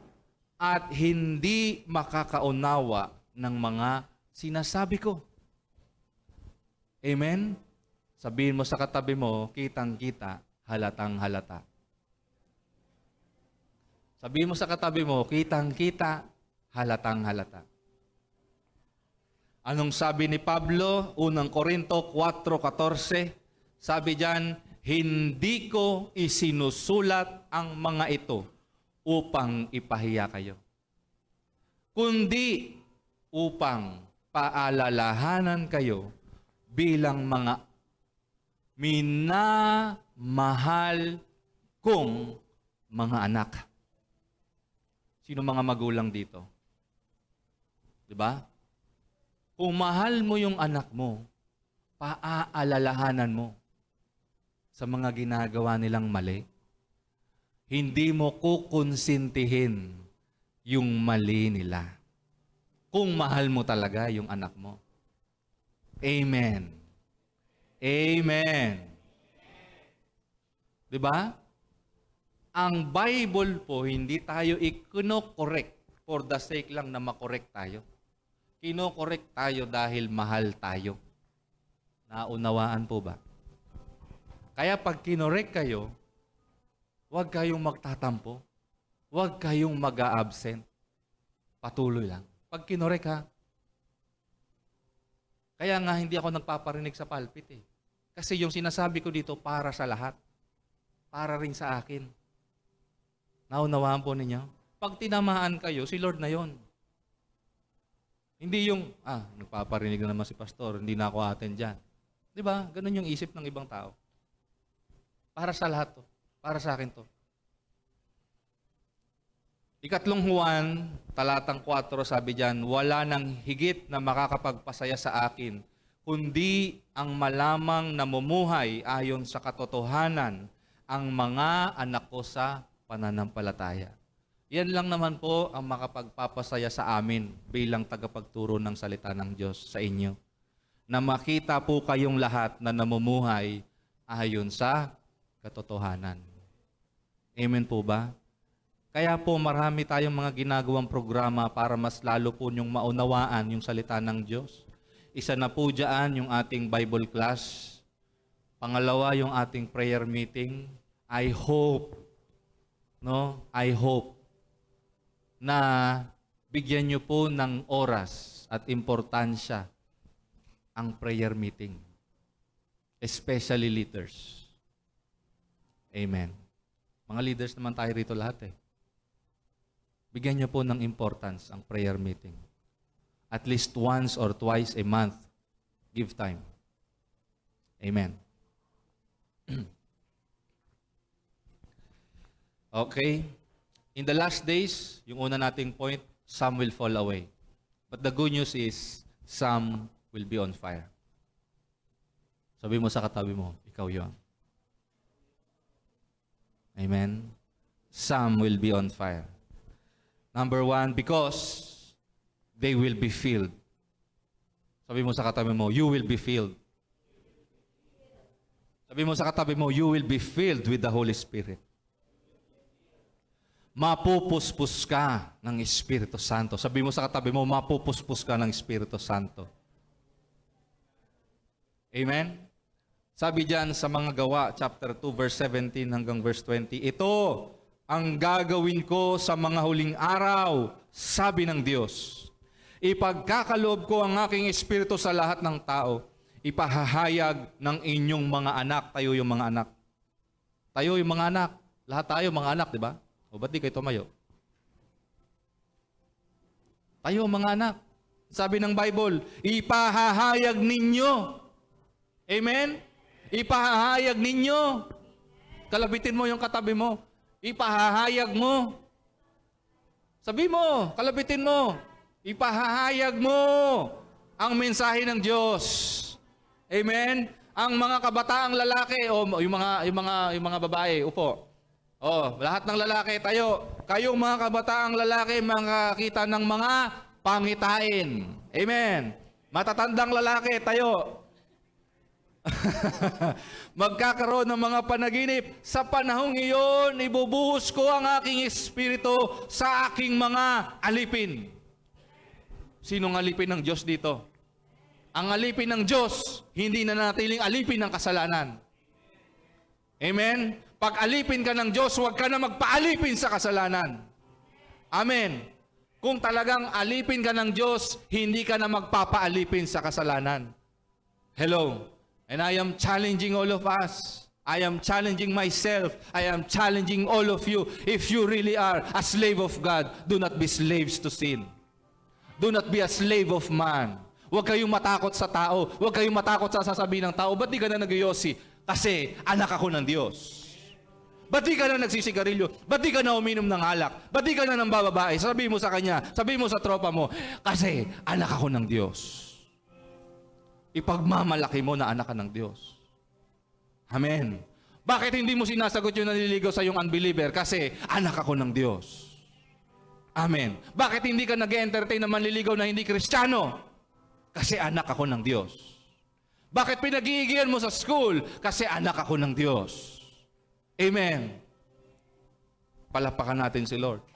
at hindi makakaunawa ng mga sinasabi ko. Amen? Sabihin mo sa katabi mo, kitang-kita, halatang-halata. Sabihin mo sa katabi mo, kitang-kita, halatang-halata. Anong sabi ni Pablo? Unang Korinto 4:14, sabi diyan, hindi ko isinusulat ang mga ito upang ipahiya kayo, kundi upang paalalahanan kayo bilang mga minamahal kong mga anak. Sino mga magulang dito? Diba? Kung mahal mo yung anak mo, paaalalahanan mo sa mga ginagawa nilang mali. Hindi mo kukonsintihin yung mali nila. Kung mahal mo talaga yung anak mo. Amen. Amen. Diba? Ang Bible po, hindi tayo i-correct for the sake lang na makorek tayo. Kino-correct tayo dahil mahal tayo. Naunawaan po ba? Kaya pag kinorek kayo, huwag kayong magtatampo. Huwag kayong mag-a-absent. Patuloy lang. Pag kinorek kaya nga hindi ako nagpaparinig sa pulpit Kasi yung sinasabi ko dito para sa lahat. Para rin sa akin. Naunawaan po ninyo? Pag tinamaan kayo, si Lord na yon. Hindi yung, nagpaparinig na naman si pastor, hindi na ako atin dyan. Diba? Ganun yung isip ng ibang tao. Para sa lahat to. Para sa akin to. Ikatlong Juan, talatang 4, sabi diyan, wala nang higit na makakapagpasaya sa akin, kundi ang malamang namumuhay ayon sa katotohanan ang mga anak ko sa pananampalataya. Yan lang naman po ang makapagpapasaya sa amin bilang tagapagturo ng salita ng Diyos sa inyo. Na makita po kayong lahat na namumuhay ayon sa katotohanan. Amen po ba? Kaya po marami tayong mga ginagawang programa para mas lalo po niyong maunawaan yung salita ng Diyos. Isa na po dyan yung ating Bible class. Pangalawa yung ating prayer meeting. I hope na bigyan niyo po ng oras at importansya ang prayer meeting. Especially leaders. Amen. Mga leaders naman tayo rito lahat eh. Bigyan niyo po ng importance ang prayer meeting. At least once or twice a month, give time. Amen. Okay. In the last days, yung una nating point, some will fall away. But the good news is, some will be on fire. Sabi mo sa katabi mo, ikaw yun. Amen. Some will be on fire. Number 1, because they will be filled. Sabi mo sa katabi mo, you will be filled. Sabi mo sa katabi mo, you will be filled with the Holy Spirit. Mapupuspos ka ng Espiritu Santo. Sabi mo sa katabi mo, mapupuspos ka ng Espiritu Santo. Amen? Sabi diyan sa mga gawa, chapter 2, verse 17 hanggang verse 20, ito ang gagawin ko sa mga huling araw, sabi ng Diyos. Ipagkakaloob ko ang aking Espiritu sa lahat ng tao. Ipahahayag ng inyong mga anak. Tayo yung mga anak. Tayo yung mga anak. Lahat tayo mga anak, di ba? O ba't di kayo tumayo? Tayo mga anak. Sabi ng Bible, ipahahayag ninyo. Amen? Ipahahayag ninyo. Kalabitin mo yung katabi mo. Ipahahayag mo. Sabi mo, kalabitin mo. Ipahahayag mo ang mensahe ng Diyos. Amen? Ang mga kabataang lalaki o yung mga babae, upo. Lahat ng lalaki tayo. Kayong mga kabataang lalaki makakita ng mga pangitain. Amen. Matatandang lalaki tayo. Magkakaroon ng mga panaginip. Sa panahong iyon, ibubuhos ko ang aking espiritu sa aking mga alipin. Sinong alipin ng Diyos dito? Ang alipin ng Diyos, hindi na natiling alipin ng kasalanan. Amen? Pag alipin ka ng Diyos, huwag ka na magpaalipin sa kasalanan. Amen. Kung talagang alipin ka ng Diyos, hindi ka na magpapaalipin sa kasalanan. Hello. And I am challenging all of us. I am challenging myself. I am challenging all of you. If you really are a slave of God, do not be slaves to sin. Do not be a slave of man. Huwag kayong matakot sa tao. Huwag kayong matakot sa sasabihin ng tao. Ba't di ka na nag-yosi? Kasi anak ako ng Diyos. Ba't di ka na nagsisigarilyo? Ba't di ka na uminom ng alak? Ba't di ka na nang bababae? Sabi mo sa kanya, sabi mo sa tropa mo, kasi anak ako ng Diyos. Ipagmamalaki mo na anak ka ng Diyos. Amen. Bakit hindi mo sinasagot yung naliligaw sa yung unbeliever? Kasi anak ako ng Diyos. Amen. Bakit hindi ka nag-entertain na manliligaw na hindi Kristiyano? Kasi anak ako ng Diyos. Bakit pinag-iigihan mo sa school? Kasi anak ako ng Diyos. Amen. Palapakan natin si Lord.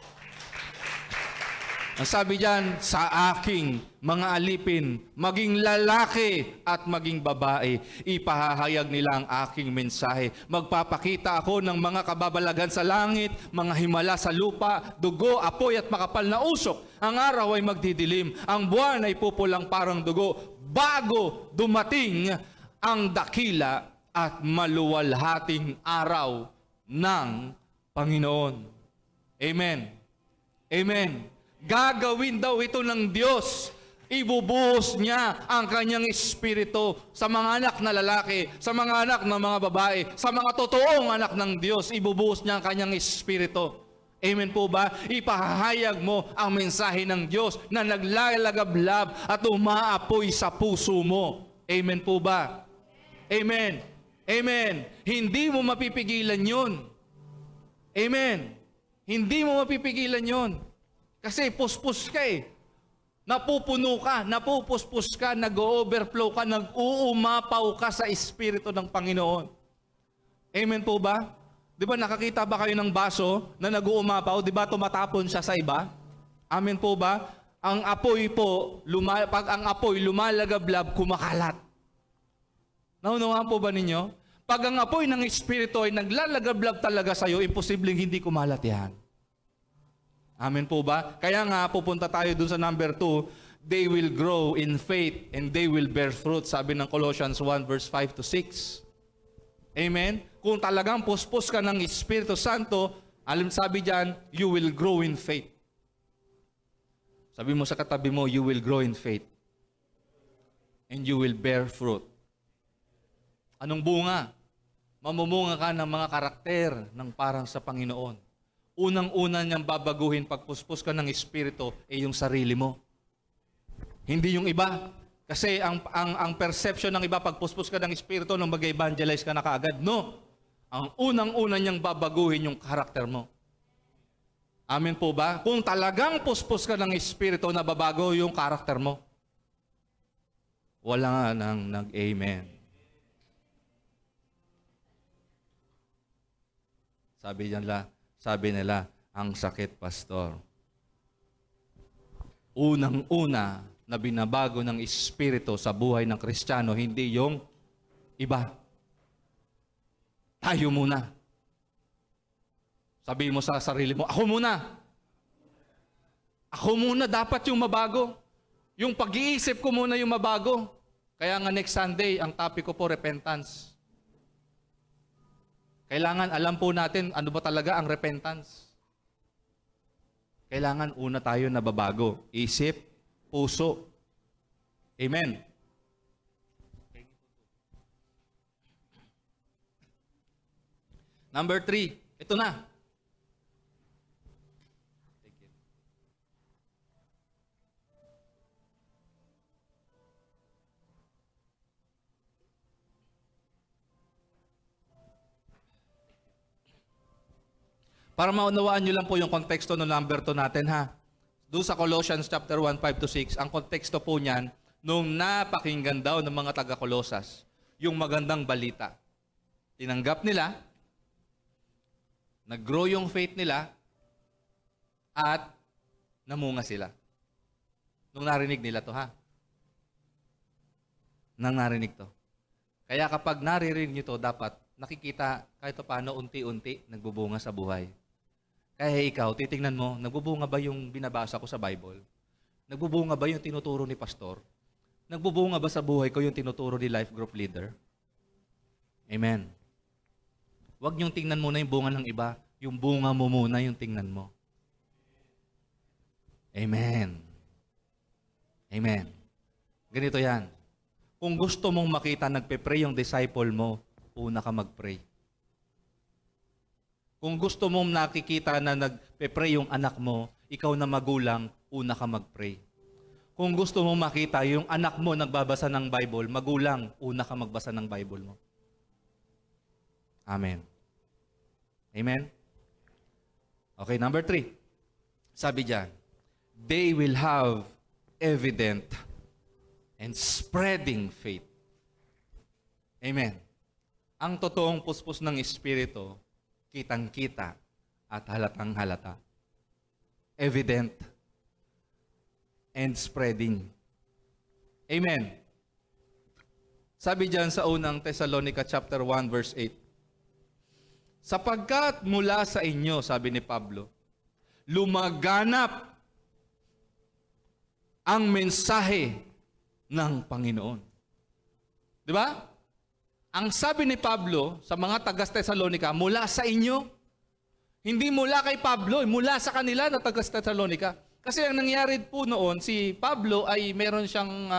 Ang sabi diyan, sa aking mga alipin, maging lalaki at maging babae, ipahahayag nila ang aking mensahe. Magpapakita ako ng mga kababalagan sa langit, mga himala sa lupa, dugo, apoy at makapal na usok. Ang araw ay magdidilim, ang buwan ay pupulang parang dugo, bago dumating ang dakila at maluwalhating araw ng Panginoon. Amen. Amen. Gagawin daw ito ng Diyos. Ibubuhos niya ang kanyang espiritu sa mga anak na lalaki, sa mga anak ng mga babae, sa mga totoong anak ng Diyos. Ibubuhos niya ang kanyang espiritu. Amen po ba? Ipahayag mo ang mensahe ng Diyos na naglalagablab at umaapoy sa puso mo. Amen po ba? Amen. Amen. Hindi mo mapipigilan yun. Amen. Hindi mo mapipigilan yun. Kasi puspos ka eh. Napupuno ka, napupuspos ka, nag-overflow ka, nag-uumapaw ka sa Espiritu ng Panginoon. Amen po ba? Di ba nakakita ba kayo ng baso na nag-uumapaw? Di ba tumatapon siya sa iba? Amen po ba? Ang apoy po, pag ang apoy lumalagablab, kumakalat. Naunawaan po ba ninyo? Pag ang apoy ng Espiritu ay naglalagablab talaga sa iyo, imposibleng hindi kumalat yan. Amen po ba? Kaya nga, pupunta tayo dun sa number 2, they will grow in faith and they will bear fruit, sabi ng Colossians 1 verse 5 to 6. Amen? Kung talagang puspos ka ng Espiritu Santo, sabi dyan, you will grow in faith. Sabi mo sa katabi mo, you will grow in faith. And you will bear fruit. Anong bunga? Mamumunga ka ng mga karakter ng parang sa Panginoon. Unang-una niyang babaguhin pag puspos ka ng Espiritu ay yung sarili mo. Hindi yung iba. Kasi ang perception ng iba pag puspos ka ng Espiritu nung mag-evangelize ka na kaagad. No. Ang unang-una niyang babaguhin yung karakter mo. Amen po ba? Kung talagang puspos ka ng Espiritu, nababago yung karakter mo. Wala nga nang nag-amen. Sabi nila, ang sakit, pastor. Unang-una na binabago ng Espiritu sa buhay ng Kristiyano, hindi yung iba. Tayo muna. Sabi mo sa sarili mo, ako muna. Ako muna dapat yung mabago. Yung pag-iisip ko muna yung mabago. Kaya nga next Sunday, ang topic ko po, repentance. Kailangan alam po natin ano ba talaga ang repentance. Kailangan una tayo nababago. Isip, puso. Amen. Number 3, ito na. Para maunawaan nyo lang po yung konteksto ng number 2 natin ha. Doon sa Colossians chapter 1, 5 to 6, ang konteksto po niyan, nung napakinggan daw ng mga taga-Colosas, yung magandang balita. Tinanggap nila, nag-grow yung faith nila, at namunga sila. Nung narinig nila to ha. Nang narinig to. Kaya kapag naririnig nyo to, dapat nakikita kahit paano unti-unti nagbubunga sa buhay. Kaya ikaw, titingnan mo, nagbubunga ba yung binabasa ko sa Bible? Nagbubunga ba yung tinuturo ni pastor? Nagbubunga ba sa buhay ko yung tinuturo ni life group leader? Amen. Huwag niyong tingnan muna yung bunga ng iba. Yung bunga mo muna yung tingnan mo. Amen. Amen. Ganito yan. Kung gusto mong makita nagpe-pray yung disciple mo, una ka mag-pray. Kung gusto mong nakikita na nagpe-pray yung anak mo, ikaw na magulang, una ka mag-pray. Kung gusto mong makita yung anak mo nagbabasa ng Bible, magulang, una ka magbasa ng Bible mo. Amen. Amen? Okay, number 3. Sabi diyan, they will have evident and spreading faith. Amen. Ang totoong puspos ng Espiritu, kitang-kita at halatang-halata. Evident and spreading. Amen. Sabi diyan sa unang Thessalonica chapter 1 verse 8. Sapagkat mula sa inyo, sabi ni Pablo, lumaganap ang mensahe ng Panginoon. Di ba? Ang sabi ni Pablo sa mga taga-Thessalonica, mula sa inyo, hindi mula kay Pablo, mula sa kanila na taga-Thessalonica. Kasi ang nangyari po noon, si Pablo ay meron siyang,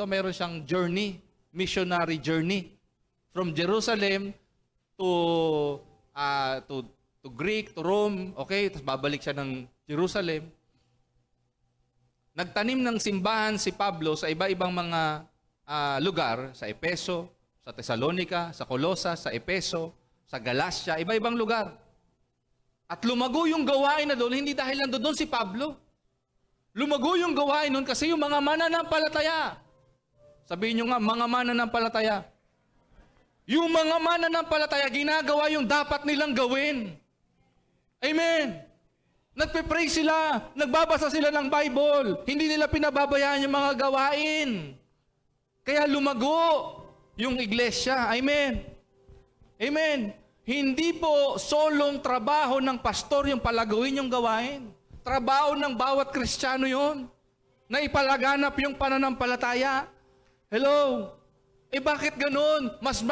meron siyang journey, missionary journey, from Jerusalem to to Greek, to Rome, okay? Tapos babalik siya ng Jerusalem. Nagtanim ng simbahan si Pablo sa iba-ibang mga lugar, sa Efeso, sa Thessalonica, sa Colosas, sa Efeso, sa Galacia, iba-ibang lugar. At lumago yung gawain na doon, hindi dahil nandoon si Pablo. Lumago yung gawain noon kasi yung mga mananampalataya. Sabihin nyo nga, mga mananampalataya. Yung mga mananampalataya, ginagawa yung dapat nilang gawin. Amen. Nagpe-pray sila, nagbabasa sila ng Bible. Hindi nila pinababayaan yung mga gawain. Kaya lumago yung iglesia. Amen. Amen. Hindi po solong trabaho ng pastor yung palagawin yung gawain. Trabaho ng bawat Kristiyano yon na ipalaganap yung pananampalataya. Hello? Bakit ganun? Mas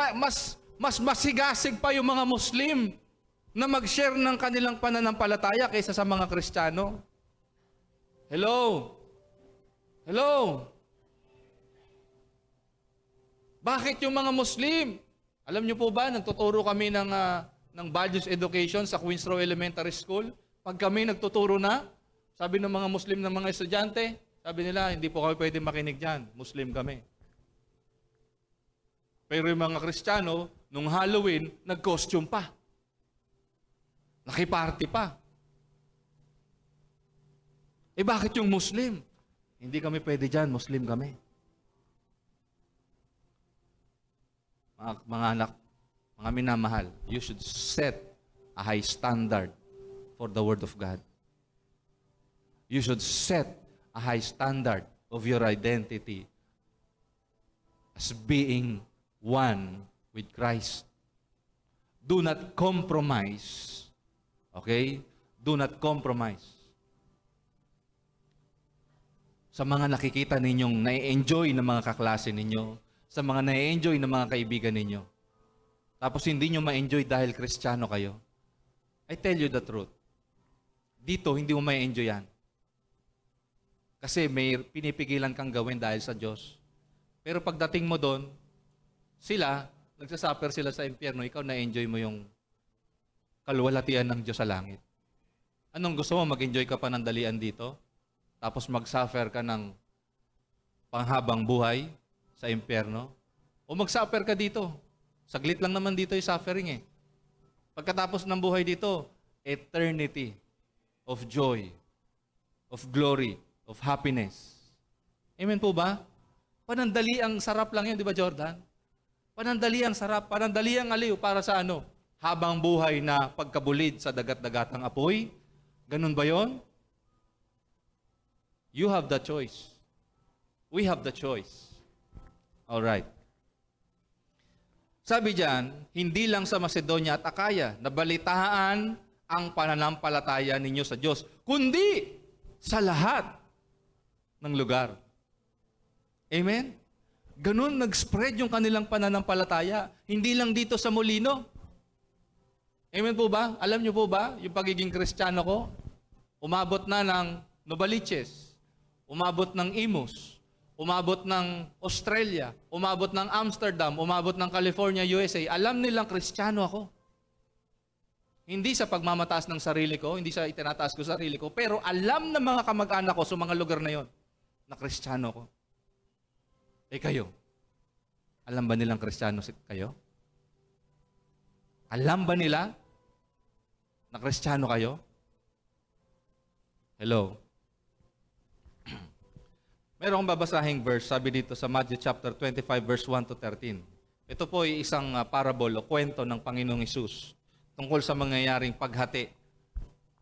masigasig pa yung mga Muslim na mag-share ng kanilang pananampalataya kaysa sa mga Kristiyano. Hello? Hello? Bakit yung mga Muslim? Alam niyo po ba, nagtuturo kami ng values education sa Queens Row Elementary School. Pag kami nagtuturo na, sabi ng mga Muslim ng mga estudyante, sabi nila, hindi po kami pwede makinig dyan. Muslim kami. Pero yung mga Kristiyano, nung Halloween, nag-costume pa. Nakiparty pa. Bakit yung Muslim? Hindi kami pwede dyan, Muslim kami. Mga anak, mga minamahal, you should set a high standard for the Word of God. You should set a high standard of your identity as being one with Christ. Do not compromise. Okay? Do not compromise. Sa mga nakikita ninyong na-enjoy ng mga kaklase ninyo, sa mga na-enjoy ng mga kaibigan ninyo, tapos hindi nyo ma-enjoy dahil Kristiyano kayo, I tell you the truth. Dito, hindi mo ma-enjoy yan. Kasi may pinipigilan kang gawin dahil sa Diyos. Pero pagdating mo doon, sila, nagsasuffer sila sa impyerno, ikaw na-enjoy mo yung kaluwalhatian ng Diyos sa langit. Anong gusto mo? Mag-enjoy ka pa ng dalian dito? Tapos mag-suffer ka ng panghabang buhay sa impyerno? O mag-suffer ka dito? Saglit lang naman dito yung suffering eh. Pagkatapos ng buhay dito, eternity of joy, of glory, of happiness. Amen po ba? Panandali ang sarap lang yun, di ba Jordan? Panandali ang sarap, panandali ang aliw para sa ano? Habang buhay na pagkabulid sa dagat-dagatang apoy. Ganun ba yon? You have the choice. We have the choice. Alright. Sabi diyan, hindi lang sa Macedonia at Akaya nabalitaan ang pananampalataya ninyo sa Diyos, kundi sa lahat ng lugar. Amen? Ganun nag-spread yung kanilang pananampalataya. Hindi lang dito sa Molino. Amen po ba? Alam niyo po ba, yung pagiging Kristiyano ko, umabot na ng Novaliches, umabot ng Imus, umabot ng Australia, umabot ng Amsterdam, umabot ng California, USA. Alam nilang Kristiyano ako. Hindi sa pagmamataas ng sarili ko, hindi sa itinataas ko sarili ko, pero alam ng mga kamag-anak ko sa mga lugar na yon na Kristiyano ko. Kayo, alam ba nilang Kristiyano kayo? Alam ba nila na Kristiyano kayo? Hello? Meron akong babasahing verse, sabi dito sa Matthew chapter 25, verse 1 to 13. Ito po ay isang parable o kwento ng Panginoong Hesus tungkol sa mangyayaring paghati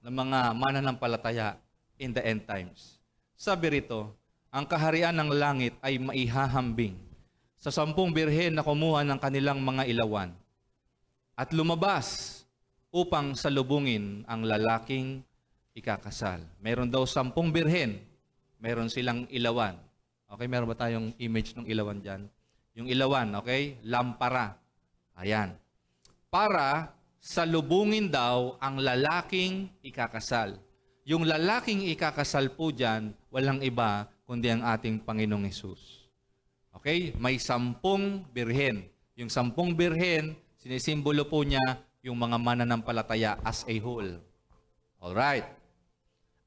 ng mga mananampalataya in the end times. Sabi rito, ang kaharian ng langit ay maihahambing sa 10 birhen na kumuha ng kanilang mga ilawan at lumabas upang salubungin ang lalaking ikakasal. Meron daw 10 birhen. Meron silang ilawan. Okay, meron ba tayong image ng ilawan dyan? Yung ilawan, okay? Lampara. Ayan. Para salubungin daw ang lalaking ikakasal. Yung lalaking ikakasal po dyan, walang iba kundi ang ating Panginoong Hesus. Okay? May 10 birhen. Yung 10 birhen, sinisimbolo po niya yung mga mananampalataya as a whole. Alright.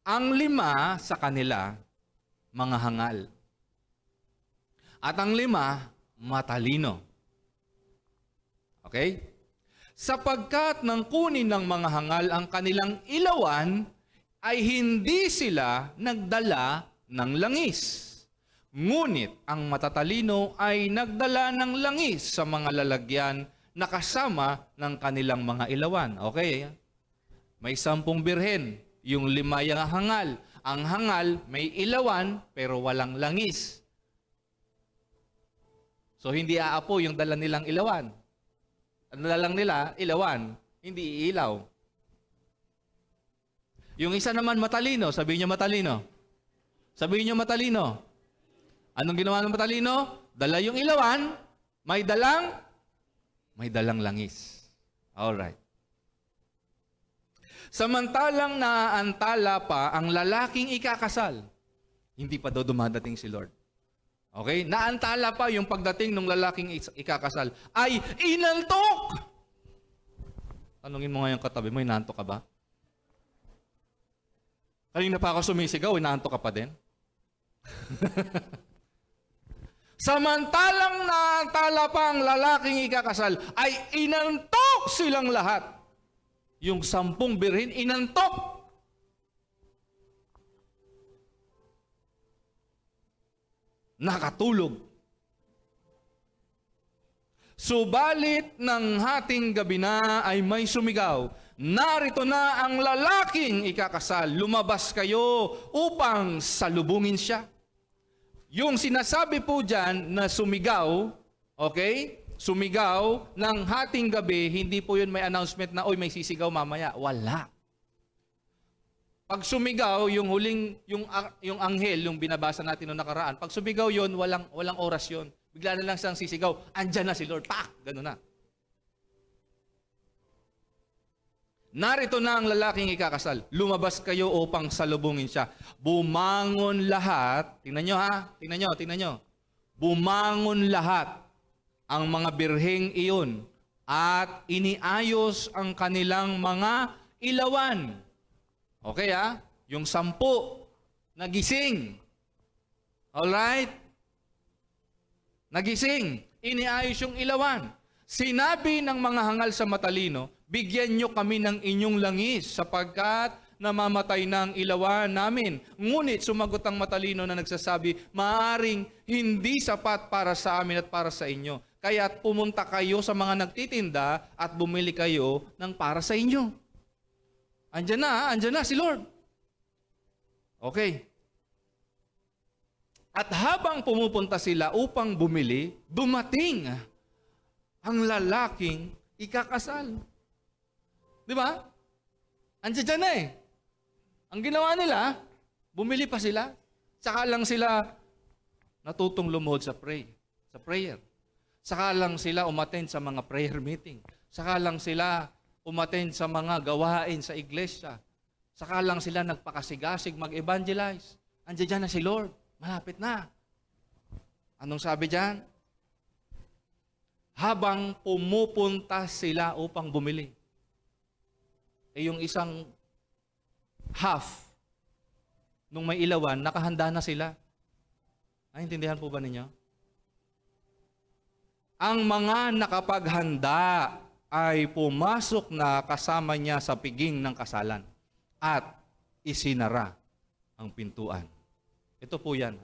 Ang 5 sa kanila, mga hangal. At ang 5, matalino. Okay? Sapagkat nang kunin ng mga hangal ang kanilang ilawan, ay hindi sila nagdala ng langis. Ngunit ang matatalino ay nagdala ng langis sa mga lalagyan na kasama ng kanilang mga ilawan. Okay? May 10 birhen, yung 5 yung hangal. Ang hangal may ilawan pero walang langis. So hindi aapo yung dala nilang ilawan. Ang dala lang nila, ilawan, hindi iilaw. Yung isa naman matalino, sabihin niyo matalino. Sabihin niyo matalino. Anong ginawa ng matalino? Dala yung ilawan, may dalang langis. Alright. Samantalang naaantala pa ang lalaking ikakasal, hindi pa daw dumadating si Lord. Okay? Naantala pa yung pagdating ng lalaking ikakasal, ay inantok! Tanungin mo ngayon katabi mo, inantok ka ba? Kanina pa ako sumisigaw, inantok ka pa din? Samantalang naantala pa ang lalaking ikakasal, ay inantok silang lahat. Yung 10 birhen, inantok! Nakatulog. Subalit ng hating gabi na ay may sumigaw, narito na ang lalaking ikakasal, lumabas kayo upang salubungin siya. Yung sinasabi po dyan na sumigaw, okay? Sumigaw ng hating gabi, hindi po yun may announcement na, oy, may sisigaw mamaya. Wala. Pag sumigaw, yung huling, yung anghel, yung binabasa natin noong nakaraan, pag sumigaw yun, walang oras yun. Bigla na lang siyang sisigaw, andyan na si Lord, pak! Ganun na. Narito na ang lalaking ikakasal, lumabas kayo upang salubungin siya. Bumangon lahat, tingnan nyo ha, tingnan nyo. Bumangon lahat ang mga birheng iyon at iniayos ang kanilang mga ilawan. Okay yung 10 nagising. Alright? Nagising. Iniayos yung ilawan. Sinabi ng mga hangal sa matalino, bigyan nyo kami ng inyong langis sapagkat namamatay na ang ilawan namin. Ngunit sumagot ang matalino na nagsasabi, maaring hindi sapat para sa amin at para sa inyo. Kaya't pumunta kayo sa mga nagtitinda at bumili kayo ng para sa inyo. Andyan na si Lord. Okay. At habang pumupunta sila upang bumili, dumating ang lalaking ikakasal. Di ba? Andyan na eh. Ang ginawa nila, bumili pa sila. Saka lang sila natutong lumuhod sa prayer. Saka lang sila umattend sa mga prayer meeting. Saka lang sila umattend sa mga gawain sa iglesia. Saka lang sila nagpakasigasig, mag-evangelize. Andiyan na si Lord. Malapit na. Anong sabi dyan? Habang pumupunta sila upang bumili. Yung isang half nung may ilawan, nakahanda na sila. Naintindihan po ba ninyo? Ang mga nakapaghanda ay pumasok na kasama niya sa piging ng kasalan at isinara ang pintuan. Ito po yan.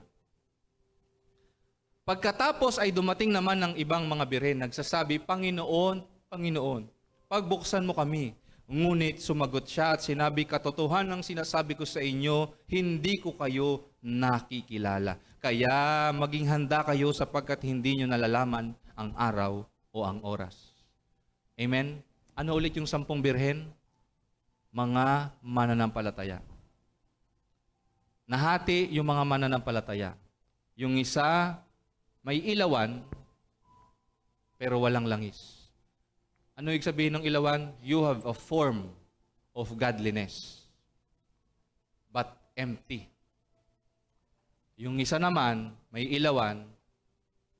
Pagkatapos ay dumating naman ng ibang mga birhen, nagsasabi, Panginoon, Panginoon, pagbuksan mo kami. Ngunit sumagot siya at sinabi, katotohanan ang sinasabi ko sa inyo, hindi ko kayo nakikilala. Kaya maging handa kayo sapagkat hindi nyo nalalaman ang araw o ang oras. Amen? Ano ulit yung 10 birhen? Mga mananampalataya. Nahati yung mga mananampalataya. Yung isa, may ilawan, pero walang langis. Ano ibig sabihin ng ilawan? You have a form of godliness, but empty. Yung isa naman, may ilawan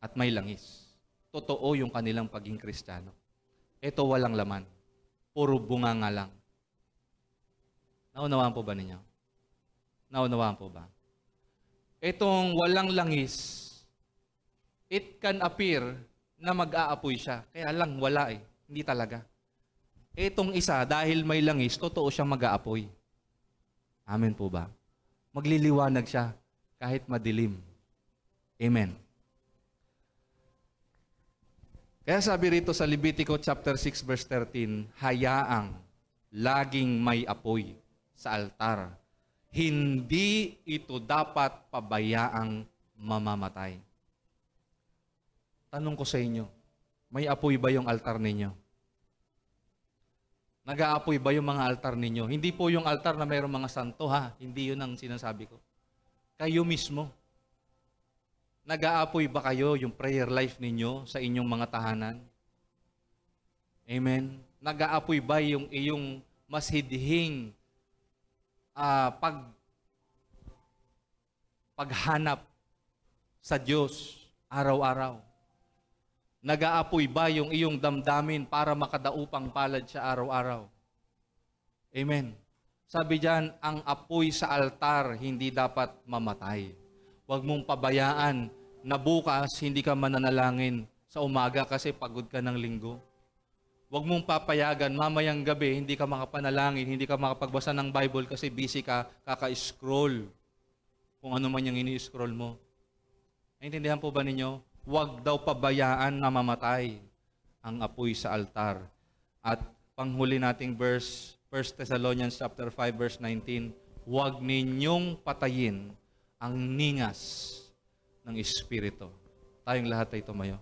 at may langis. Totoo yung kanilang pagiging Kristiyano. Ito walang laman. puro bunganga lang. Naunawaan po ba ninyo? Naunawaan po ba? Itong walang langis, it can appear na mag-aapoy siya. Kaya lang, wala eh. Hindi talaga. Itong isa, dahil may langis, totoo siyang mag-aapoy. Amen po ba? Magliliwanag siya kahit madilim. Amen. Kaya sabi rito sa Levitico chapter 6 verse 13, hayaang laging may apoy sa altar. Hindi ito dapat pabayaang mamamatay. Tanong ko sa inyo, may apoy ba yung altar ninyo? Nag-aapoy ba yung mga altar ninyo? Hindi po yung altar na mayroong mga santo ha. Hindi yun ang sinasabi ko. Kayo mismo. Nag-aapoy ba kayo yung prayer life ninyo sa inyong mga tahanan? Amen. Nag-aapoy ba yung iyong mas hidhing paghanap sa Diyos araw-araw? Nag-aapoy ba yung iyong damdamin para makadaupang palad siya araw-araw? Amen. Sabi diyan, ang apoy sa altar hindi dapat mamatay. Huwag mong pabayaan na bukas hindi ka mananalangin sa umaga kasi pagod ka ng linggo. Huwag mong papayagan mamayang gabi hindi ka makapanalangin, hindi ka makapagbasa ng Bible kasi busy ka, kaka-scroll. Kung ano man yung ini-scroll mo. Naintindihan po ba ninyo? Huwag daw pabayaan na mamatay ang apoy sa altar. At panghuli nating verse, 1 Thessalonians chapter 5 verse 19, huwag ninyong patayin ang ningas ng Espiritu. Tayong lahat ay tumayo.